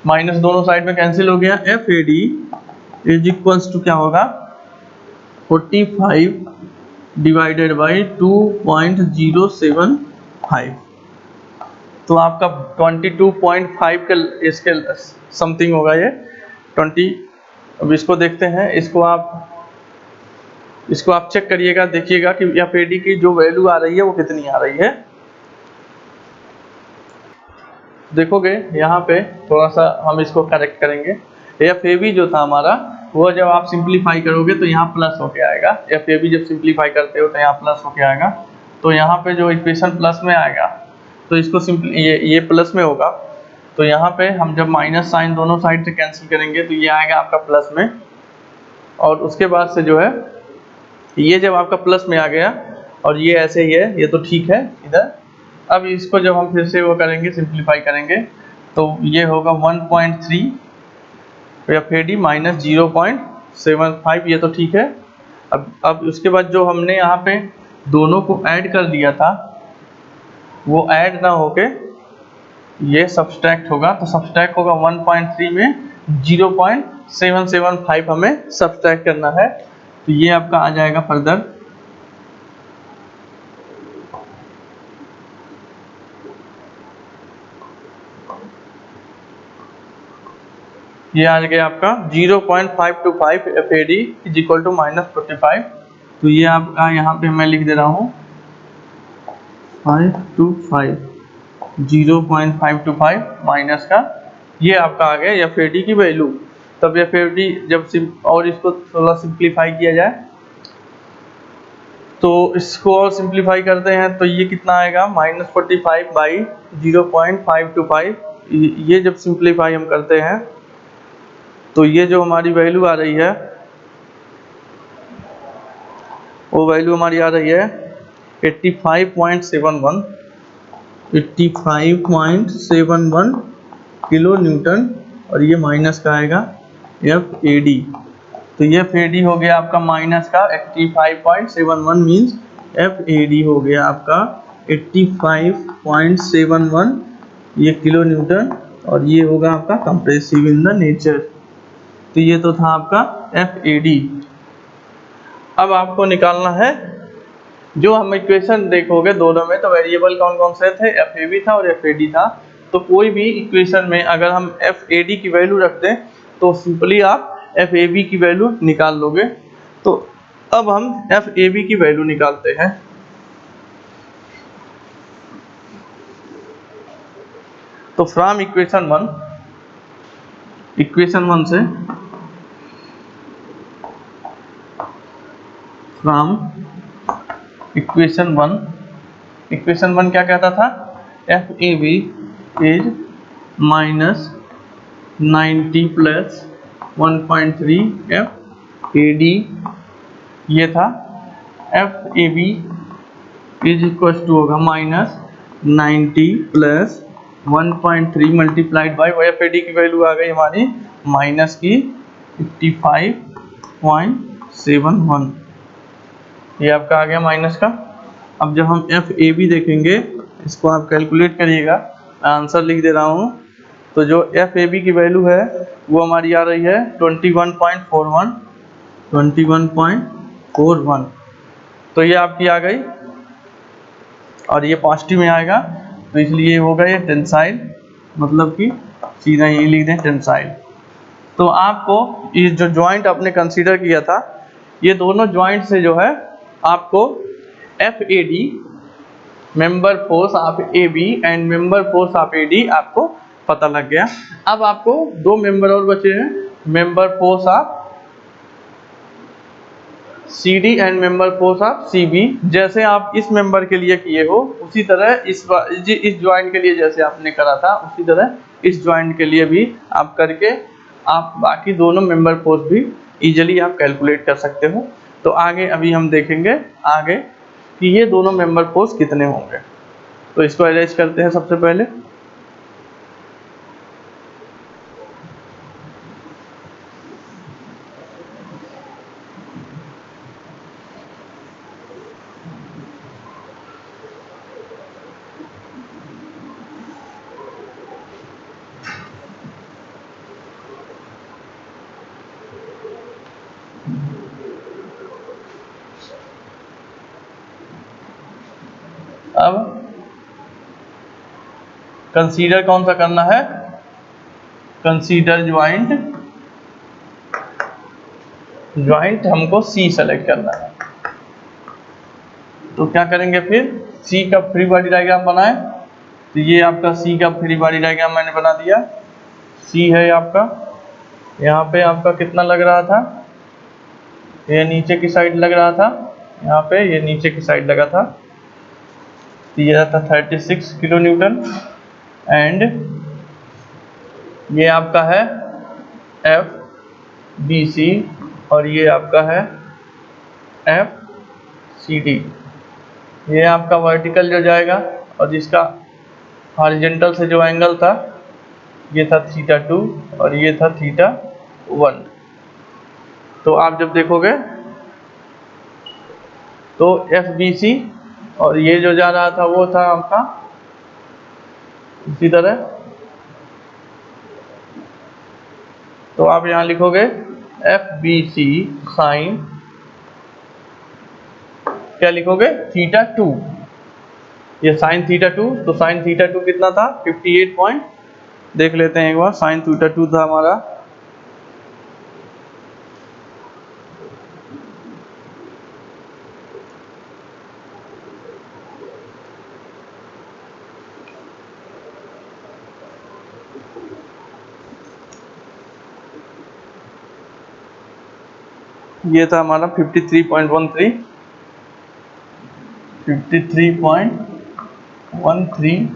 minus दोनों साइड में कैंसिल हो गया, F A D is equals to क्या होगा 45 डिवाइडेड बाई 2.075। तो आपका 22.5 के इसके समथिंग होगा ये 20। अब इसको देखते हैं, इसको आप चेक करिएगा, देखिएगा कि एफ ए डी की जो वैल्यू आ रही है वो कितनी आ रही है। देखोगे यहाँ पे थोड़ा सा हम इसको करेक्ट करेंगे। एफ ए बी जो था हमारा वो जब आप सिंप्लीफाई करोगे तो यहाँ प्लस होके आएगा। एफ ए बी जब सिंप्लीफाई करते हो तो यहाँ प्लस होके आएगा। तो यहाँ पे जो इक्वेशन प्लस में आएगा तो इसको सिंपली ये प्लस में होगा तो यहाँ पे हम जब माइनस साइन दोनों साइड से कैंसिल करेंगे तो ये आएगा आपका प्लस में, और उसके बाद से जो है ये जब आपका प्लस में आ गया और ये ऐसे ही है, ये तो ठीक है इधर। अब इसको जब हम फिर से वो करेंगे, सिंप्लीफाई करेंगे, तो ये होगा 1.3 एफ ए डी माइनस 0.75, ये तो ठीक है। अब उसके बाद जो हमने यहाँ पे दोनों को ऐड कर दिया था वो ऐड ना होके ये सब्सट्रैक्ट होगा, तो सब्सट्रैक्ट होगा 1.3 में 0.775 हमें सब्सट्रैक्ट करना है, तो ये आपका आ जाएगा फर्दर। ये आ गया आपका 0.525 F A D is equal to -45। तो ये आपका यहाँ पे मैं लिख दे रहा हूँ 525 0.525 माइनस का ये आपका आ गया एफ ए डी की वैल्यू। तब एफ ए डी जब और इसको थोड़ा सिंप्लीफाई किया जाए, तो इसको और सिंप्लीफाई करते हैं तो ये कितना आएगा -45 बाई 0.525। ये जब सिंप्लीफाई हम करते हैं तो ये जो हमारी वैल्यू आ रही है वो वैल्यू हमारी आ रही है 85.71 किलो न्यूटन, और ये माइनस का आएगा एफ ए डी। तो ये एफ ए डी हो गया आपका माइनस का 85.71 मीन्स एफ ए डी हो गया आपका 85.71 ये किलो न्यूटन, और ये होगा आपका कंप्रेसिव इन द नेचर। तो ये तो था आपका एफ ए डी। अब आपको निकालना है, जो हम इक्वेशन देखोगे दोनों में तो वेरिएबल कौन कौन से थे, एफ ए बी था और एफ ए डी था। तो कोई भी इक्वेशन में अगर हम एफ ए डी की वैल्यू रख दें तो सिंपली आप एफ ए बी की वैल्यू निकाल लोगे। तो अब हम एफ ए बी की वैल्यू निकालते हैं। तो फ्रॉम इक्वेशन वन से फ्रॉम इक्वेशन वन क्या कहता था, F A B is -90 plus 1.3 F A D, ये था। F A B is equal to होगा -90 plus 1.3 multiplied by F A D की वैल्यू आ गई हमारी माइनस की 55.71, ये आपका आ गया माइनस का। अब जब हम एफ ए बी देखेंगे इसको आप कैलकुलेट करिएगा, मैं आंसर लिख दे रहा हूँ। तो जो एफ ए बी की वैल्यू है वो हमारी आ रही है 21.41, तो ये आपकी आ गई, और ये पॉजिटिव में आएगा तो इसलिए होगा ये टेंसाइल, मतलब कि सीधा यही लिख दें टेंसाइल। तो आपको ये जो जॉइंट आपने कंसीडर किया था, ये दोनों जॉइंट से जो है आपको F A D member force of A B and member force of A D आपको पता लग गया। अब आपको दो मेंबर और बचे हैं, member force of C D and member force of C B. जैसे आप इस मेंबर के लिए किए हो उसी तरह इस ज्वाइंट के लिए जैसे आपने करा था उसी तरह इस ज्वाइंट के लिए भी आप करके आप बाकी दोनों मेंबर फोर्स भी इजीली आप कैलकुलेट कर सकते हो। तो आगे अभी हम देखेंगे आगे कि ये दोनों मेंबर फोर्स कितने होंगे। तो इसको अरेंज करते हैं सबसे पहले। अब कंसीडर कौन सा करना है, कंसीडर ज्वाइंट हमको सी सेलेक्ट करना है। तो क्या करेंगे फिर, सी का फ्री बॉडी डायग्राम बनाए। तो ये आपका सी का फ्री बॉडी डायग्राम मैंने बना दिया। सी है आपका, यहाँ पे आपका कितना लग रहा था, ये नीचे की साइड लग रहा था, यहाँ पे ये नीचे की साइड लगा था। तो ये था 36 किलो न्यूटन, एंड ये आपका है एफ बी सी और ये आपका है एफ सी डी। ये आपका वर्टिकल जो जाएगा और जिसका हॉरिजॉन्टल से जो एंगल था ये था θ2 और ये था θ1। तो आप जब देखोगे तो एफ बी सी और ये जो जा रहा था वो था आपका इसी तरह। तो आप यहाँ लिखोगे एफ बी सी साइन, क्या लिखोगे, θ2। ये साइन θ2, तो साइन θ2 कितना था 58 पॉइंट, देख लेते हैं एक बार। साइन θ2 था हमारा ये था हमारा 53.13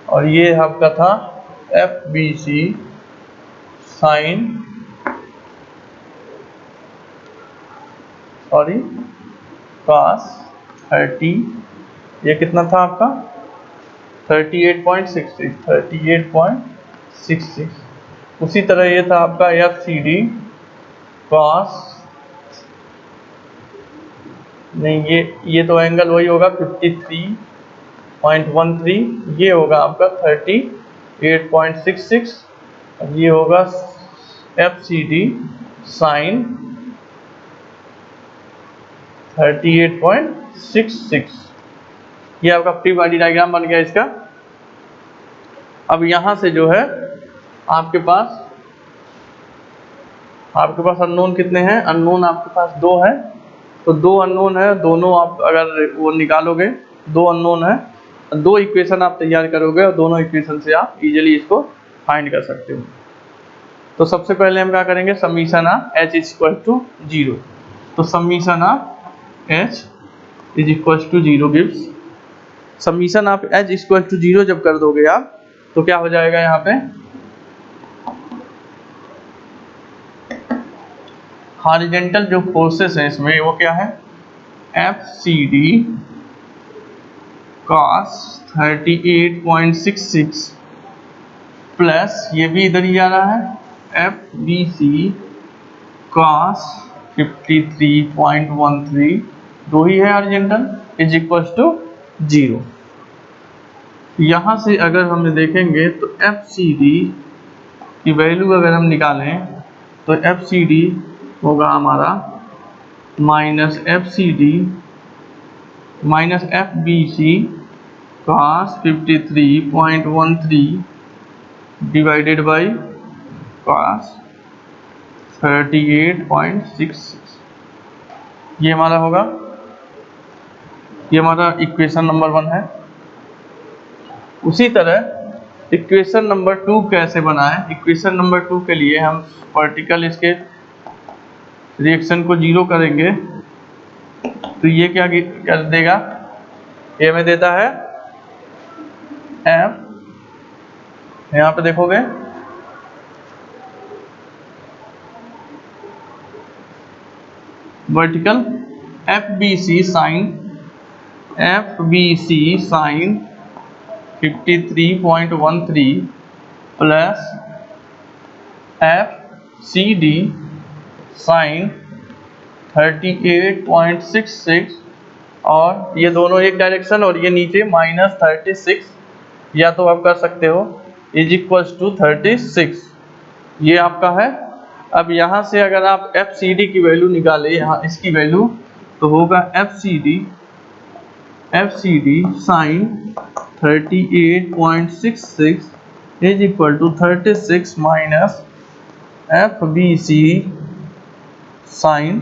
और ये आपका था F B C sine cos 30, ये कितना था आपका 38.66। उसी तरह ये था आपका एफ सी डी कॉस, नहीं ये तो एंगल वही होगा 53.13, ये होगा आपका 38.66 और ये होगा एफ सी डी साइन 38.66। ये आपका फ्री बॉडी डायग्राम बन गया इसका। अब यहाँ से जो है आपके पास अननोन कितने हैं, अननोन आपके पास 2 है। तो 2 अननोन है, दोनों आप अगर वो निकालोगे 2 अननोन है, 2 इक्वेशन आप तैयार करोगे और दोनों इक्वेशन से आप इजीली इसको फाइंड कर सकते हो। तो सबसे पहले हम क्या करेंगे, summation of h is equal to 0। तो summation of h is equal to 0 gives, summation of h equal to 0 जब कर दोगे आप तो क्या हो जाएगा, यहाँ पे हॉरिजॉन्टल जो फोर्सेस हैं इसमें वो क्या है, F C D cos 38.66 plus ये भी इधर ही आ रहा है एफ बी सी कॉस 53.13, 2 ही है हॉरिजॉन्टल, इज इक्वल टू 0। यहाँ से अगर हम देखेंगे तो एफ सी डी की वैल्यू अगर हम निकालें तो एफ सी डी होगा हमारा minus F B C cos 53.13 divided by cos 38.66। ये हमारा होगा, ये हमारा इक्वेशन नंबर 1 है। उसी तरह इक्वेशन नंबर 2 कैसे बनाएं, इक्वेशन नंबर 2 के लिए हम वर्टिकल इसके रिएक्शन को 0 करेंगे तो ये क्या कर देगा, ये हमें देता है एफ, यहाँ पे देखोगे vertical F B C sine 53.13 plus F C D sine 38.66 और ये दोनों एक डायरेक्शन और ये नीचे -36, या तो आप कर सकते हो इज इक्वल्स टू 36, ये आपका है। अब यहाँ से अगर आप एफ सी डी की वैल्यू निकाले, यहाँ इसकी वैल्यू तो होगा F C D sine 38.66 is equal to 36 minus F B C sine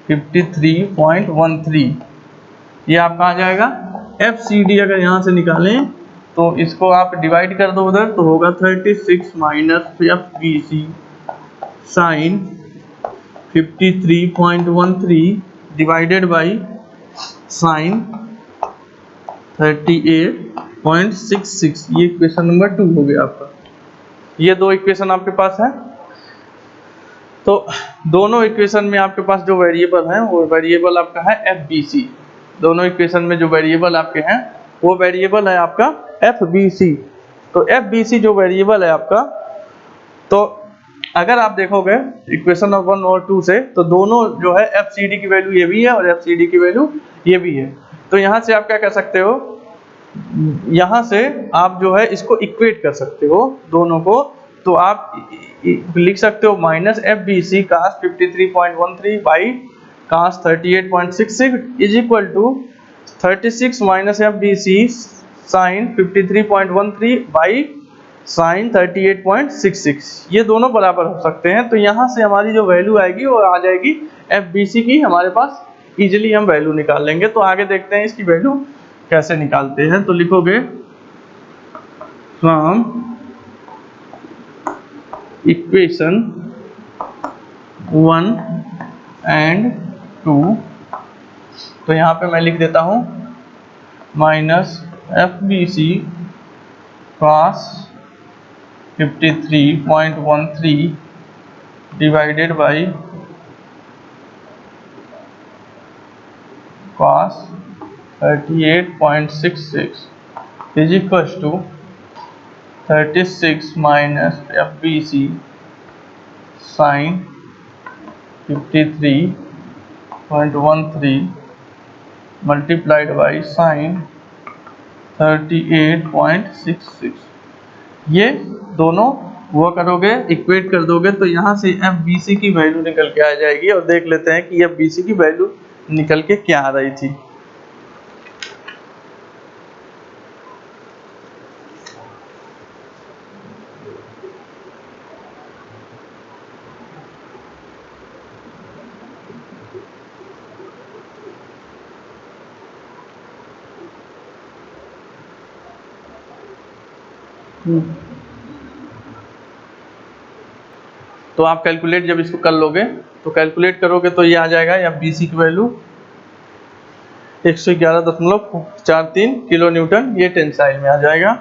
53.13, ये आपका आ जाएगा। एफ सी डी अगर यहाँ से निकालें तो इसको आप डिवाइड कर दो उधर तो होगा 36 minus F B C sine 53.13 divided by sine 38.66, ये क्वेश्चन नंबर 2 हो गया आपका। ये दो इक्वेशन आपके पास है। तो दोनों इक्वेशन में आपके पास जो वेरिएबल है वो वेरिएबल आपका है FBC। दोनों इक्वेशन में जो वेरिएबल आपके हैं वो वेरिएबल है आपका FBC। तो FBC जो वेरिएबल है आपका, तो अगर आप देखोगे इक्वेशन नंबर 1 और 2 से, तो दोनों जो है FCD की वैल्यू ये भी है और FCD की वैल्यू ये भी है। तो यहाँ से आप क्या कर सकते हो, यहाँ से आप जो है इसको इक्वेट कर सकते हो दोनों को। तो आप लिख सकते हो minus FBC cos 53.13 by cos 38.66 is equal to 36 minus FBC sin 53.13 by sin 38.66। ये दोनों बराबर हो सकते हैं। तो यहाँ से हमारी जो वैल्यू आएगी वो आ जाएगी FBC की, हमारे पास इजीली हम वैल्यू निकाल लेंगे। तो आगे देखते हैं इसकी वैल्यू कैसे निकालते हैं। तो लिखोगे फ्रॉम इक्वेशन 1 एंड 2, तो यहाँ पे मैं लिख देता हूँ minus FBC cos 53.13 divided by cos 38.66 is equal to 36 minus FBC sin 53.13 multiplied by sin 38.66। ये दोनों वो करोगे इक्वेट कर दोगे तो यहाँ से FBC की वैल्यू निकल के आ जाएगी। और देख लेते हैं कि FBC की वैल्यू निकल के क्या आ रही थी। तो आप कैलकुलेट जब इसको कर लोगे तो कैलकुलेट करोगे तो ये आ जाएगा FBC की वैल्यू 111.43 किलो न्यूटन, ये टेंसाइल में आ जाएगा।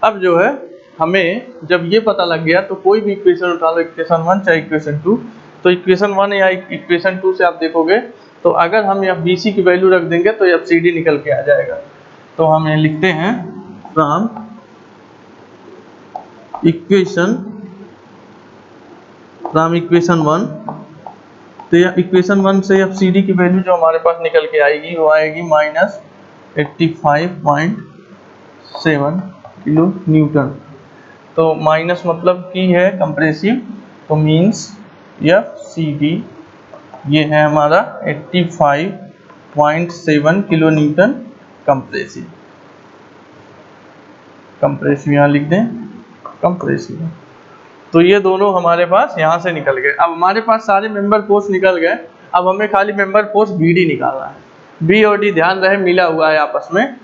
अब जो है हमें जब ये पता लग गया तो कोई भी इक्वेशन उठा लो, इक्वेशन 1 चाहे इक्वेशन 2, तो इक्वेशन 1 या इक्वेशन 2 से आप देखोगे तो अगर हम FBC की वैल्यू रख देंगे तो FCD निकल के आ जाएगा। तो हम ये लिखते हैं फ्रॉम इक्वेशन 1, तो यह इक्वेशन 1 से FCD की वैल्यू जो हमारे पास निकल के आएगी वो आएगी माइनस 85.7 किलो न्यूटन। तो माइनस मतलब की है कंप्रेसिव, तो मीन्स FCD ये है हमारा 85.7 किलो न्यूटन कंप्रेसिव। कंप्रेसिव यहाँ लिख दें कंप्रेसिव। तो ये दोनों हमारे पास यहाँ से निकल गए। अब हमारे पास सारे मेंबर फोर्स निकल गए। अब हमें खाली मेंबर फोर्स BD निकालना है। B और D ध्यान रहे मिला हुआ है आपस में।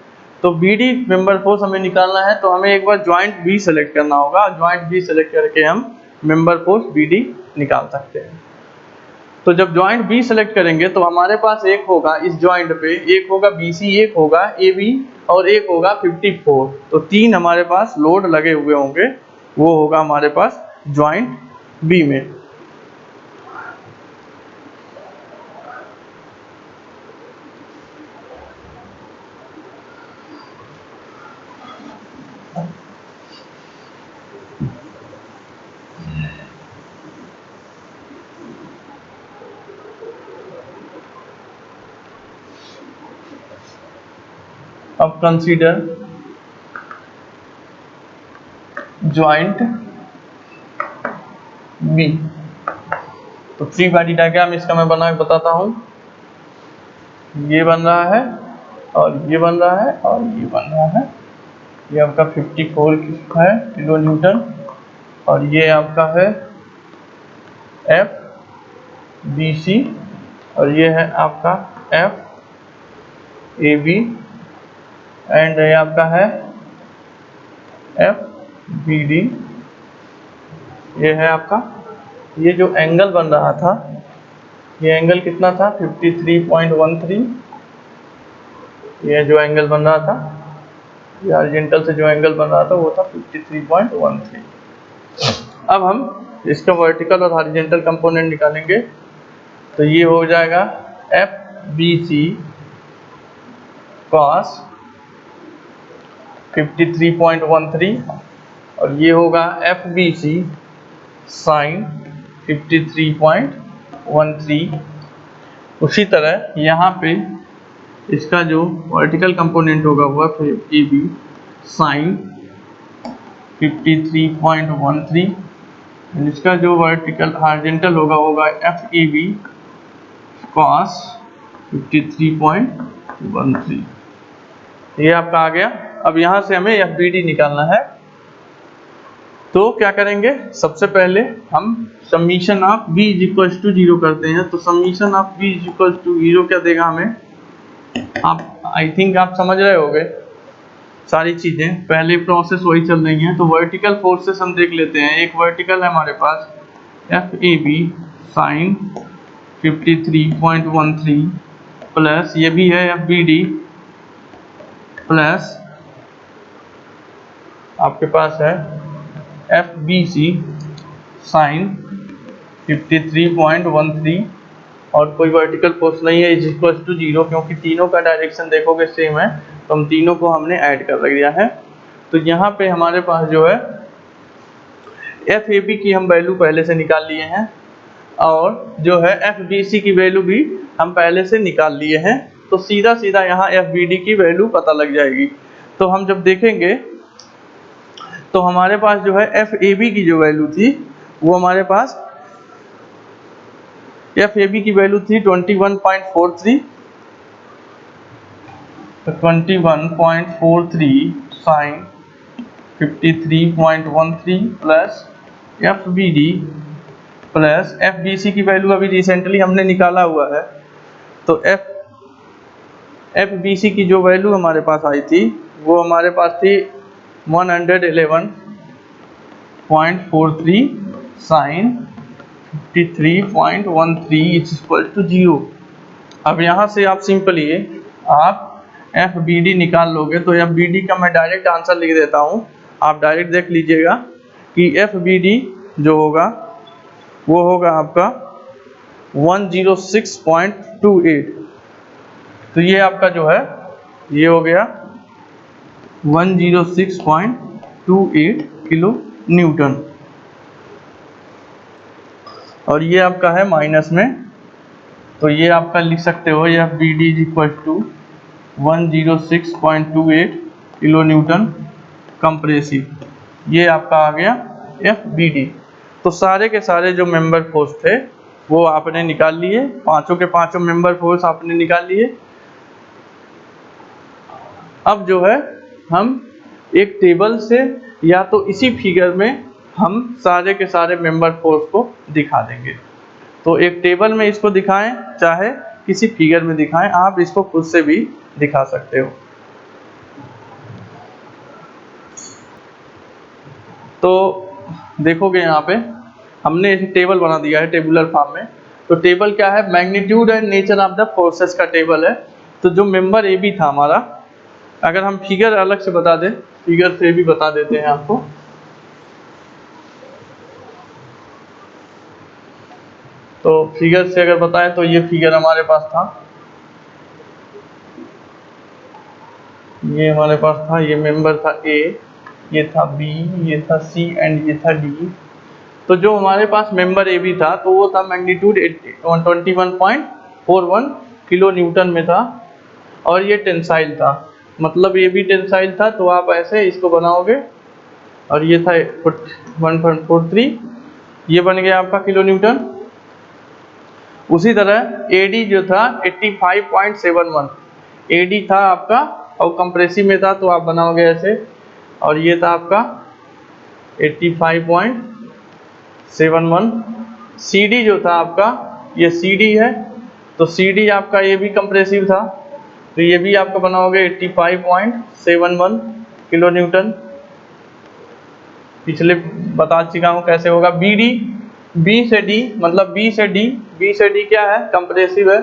तो BD मेंबर फोर्स हमें निकालना है तो हमें एक बार ज्वाइंट B सेलेक्ट करना होगा। ज्वाइंट B सेलेक्ट करके हम मेंबर फोर्स BD निकाल सकते हैं। तो जब ज्वाइंट B सेलेक्ट करेंगे तो हमारे पास एक होगा इस ज्वाइंट पे, एक होगा BC, एक होगा AB और एक होगा 54। तो 3 हमारे पास लोड लगे हुए होंगे, वो होगा हमारे पास ज्वाइंट B में। अब कंसीडर ज्वाइंट B। तो फ्री बॉडी डायग्राम इसका मैं बना के बताता हूँ। ये बन रहा है और ये बन रहा है और ये बन रहा है। ये आपका 54 है किलो न्यूटन और ये आपका है FBC और ये है आपका FAB एंड ये आपका है FBD। ये है आपका, ये जो एंगल बन रहा था ये एंगल कितना था 53.13। ये जो एंगल बन रहा था, ये हॉरिजॉन्टल से जो एंगल बन रहा था वो था 53.13। अब हम इसका वर्टिकल और हॉरिजॉन्टल कंपोनेंट निकालेंगे। तो ये हो जाएगा FBC cos 53.13 और ये होगा FBC sin 53.13। उसी तरह यहाँ पे इसका जो वर्टिकल कंपोनेंट होगा वो FAB sin 53.13, इसका जो वर्टिकल हॉरिजॉन्टल होगा FAB cos 53.13। ये आपका आ गया। अब यहाँ से हमें FBD निकालना है। तो क्या करेंगे, सबसे पहले हम summation of B is equal to 0 करते हैं। तो summation of B is equal to 0 क्या देगा हमें, आप आई थिंक आप समझ रहे होंगे सारी चीजें, पहले प्रोसेस वही चल रही हैं। तो वर्टिकल फोर्सेस हम देख लेते हैं। एक वर्टिकल है हमारे पास FAB sin 53.13 प्लस ये भी है FBD प्लस आपके पास है FBC sin 53.13 और कोई वर्टिकल फोर्स नहीं है इज इक्वल टू 0, क्योंकि तीनों का डायरेक्शन देखोगे सेम है तो हम तीनों को हमने ऐड कर दिया है। तो यहाँ पे हमारे पास जो है FAB की हम वैल्यू पहले से निकाल लिए हैं और जो है FBC की वैल्यू भी हम पहले से निकाल लिए हैं। तो सीधा सीधा यहाँ FBD की वैल्यू पता लग जाएगी। तो हम जब देखेंगे तो हमारे पास जो है FAB की जो वैल्यू थी वो हमारे पास FAB की वैल्यू थी 21.43, तो 21.43 sin 53.13 plus FBD plus FBC की वैल्यू अभी रिसेंटली हमने निकाला हुआ है। तो FBC की जो वैल्यू हमारे पास आई थी वो हमारे पास थी 111.43 sin 53.13 इज इक्वल टू 0। अब यहाँ से आप सिंपली आप FBD निकाल लोगे। तो FBD का मैं डायरेक्ट आंसर लिख देता हूँ, आप डायरेक्ट देख लीजिएगा कि FBD जो होगा वो होगा आपका 106.28। तो ये आपका जो है ये हो गया 106.28 किलो न्यूटन और ये आपका है माइनस में। तो ये आपका लिख सकते हो FBD is equal to 106.28 kilo newton compressive. ये आपका आ गया FBD। तो सारे के सारे जो मेंबर फोर्स थे वो आपने निकाल लिए, पांचों के पांचों मेंबर फोर्स आपने निकाल लिए। अब जो है हम एक टेबल से या तो इसी फिगर में हम सारे के सारे मेंबर फोर्स को दिखा देंगे। तो एक टेबल में इसको दिखाएं चाहे किसी फिगर में दिखाएं, आप इसको खुद से भी दिखा सकते हो। तो देखोगे यहाँ पे हमने एक टेबल बना दिया है टेबुलर फॉर्म में। तो टेबल क्या है, magnitude and nature of the forces का टेबल है। तो जो मेंबर AB था हमारा, अगर हम फिगर अलग से बता दें, फिगर से भी बता देते हैं आपको। तो फिगर से अगर बताएं तो ये फिगर हमारे पास था, ये हमारे पास था, ये मेंबर था A, ये था B, ये था C एंड ये था D। तो जो हमारे पास मेंबर AB था तो वो था मैग्नीट्यूड 21.41 किलो न्यूटन में था और ये टेंसाइल था, मतलब ये भी टेंसाइल था। तो आप ऐसे इसको बनाओगे और ये था 1.43, ये बन गया आपका किलो न्यूटन। उसी तरह AD जो था 85.71 AD था आपका और कंप्रेसिव में था, तो आप बनाओगे ऐसे और ये था आपका 85.71। CD जो था आपका ये CD है, तो CD आपका ये भी कंप्रेसिव था, तो ये भी आपका बनाओगे 85.71 किलो न्यूटन। पिछले बता चुका हूँ कैसे होगा। BD B से D मतलब B से D क्या है, कंप्रेसिव है,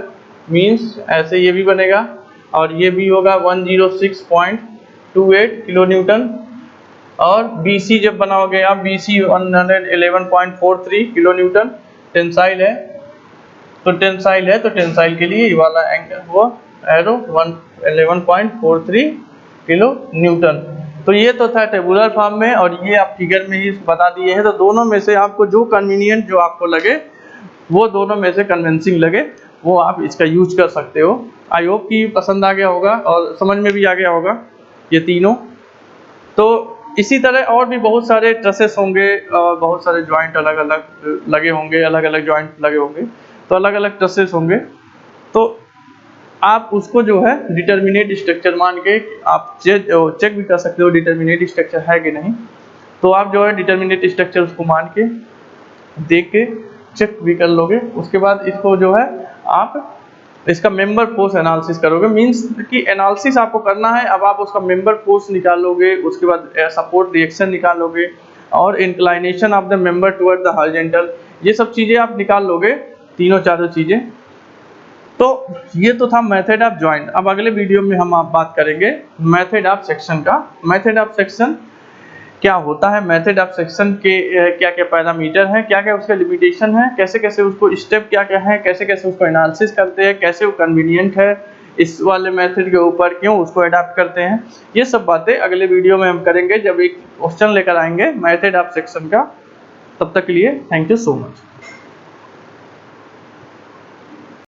मींस ऐसे ये भी बनेगा और ये भी होगा 106.28 किलो न्यूटन। और BC जब बनाओगे आप, BC 111.43 किलो न्यूटन टेंसाइल है, तो टेंसाइल के लिए ये वाला एंगल हुआ एरो 111.43 किलो न्यूटन। तो ये तो था टेबुलर फॉर्म में, और ये आप फिगर में ही बता दिए हैं। तो दोनों में से आपको जो कन्वीनियंट जो आपको लगे, वो दोनों में से कन्विंसिंग लगे, वो आप इसका यूज कर सकते हो। आई होप कि पसंद आ गया होगा और समझ में भी आ गया होगा ये तीनों। तो इसी तरह और भी बहुत सारे ट्रसेस होंगे, बहुत सारे जॉइंट अलग अलग लगे होंगे, अलग अलग जॉइंट लगे होंगे, तो अलग अलग ट्रसेस होंगे। तो आप उसको जो है डिटर्मिनेट स्ट्रक्चर मान के आप चेक भी कर सकते हो डिटर्मिनेट स्ट्रक्चर है कि नहीं। तो आप जो है डिटर्मिनेट स्ट्रक्चर उसको मान के देख के चेक भी कर लोगे। उसके बाद इसको जो है आप इसका मेंबर फोर्स एनालिसिस करोगे, मींस कि एनालिसिस आपको करना है। अब आप उसका मेंबर फोर्स निकालोगे, उसके बाद सपोर्ट रिएक्शन निकालोगे, और inclination of the member toward the horizontal, ये सब चीज़ें आप निकाल लोगे, तीनों चारों चीज़ें। तो ये तो था मेथड ऑफ जॉइंट। अब अगले वीडियो में हम आप बात करेंगे मेथड ऑफ सेक्शन का। मेथड ऑफ सेक्शन क्या होता है, मेथड ऑफ सेक्शन के क्या क्या पैरामीटर हैं, क्या क्या उसके लिमिटेशन है, कैसे कैसे उसको स्टेप क्या क्या है, कैसे कैसे उसको एनालिसिस करते हैं, कैसे वो कन्वीनियंट है इस वाले मेथड के ऊपर, क्यों उसको अडॉप्ट करते हैं, ये सब बातें अगले वीडियो में हम करेंगे जब एक क्वेश्चन लेकर आएंगे मेथड ऑफ सेक्शन का। तब तक के लिए थैंक यू सो मच।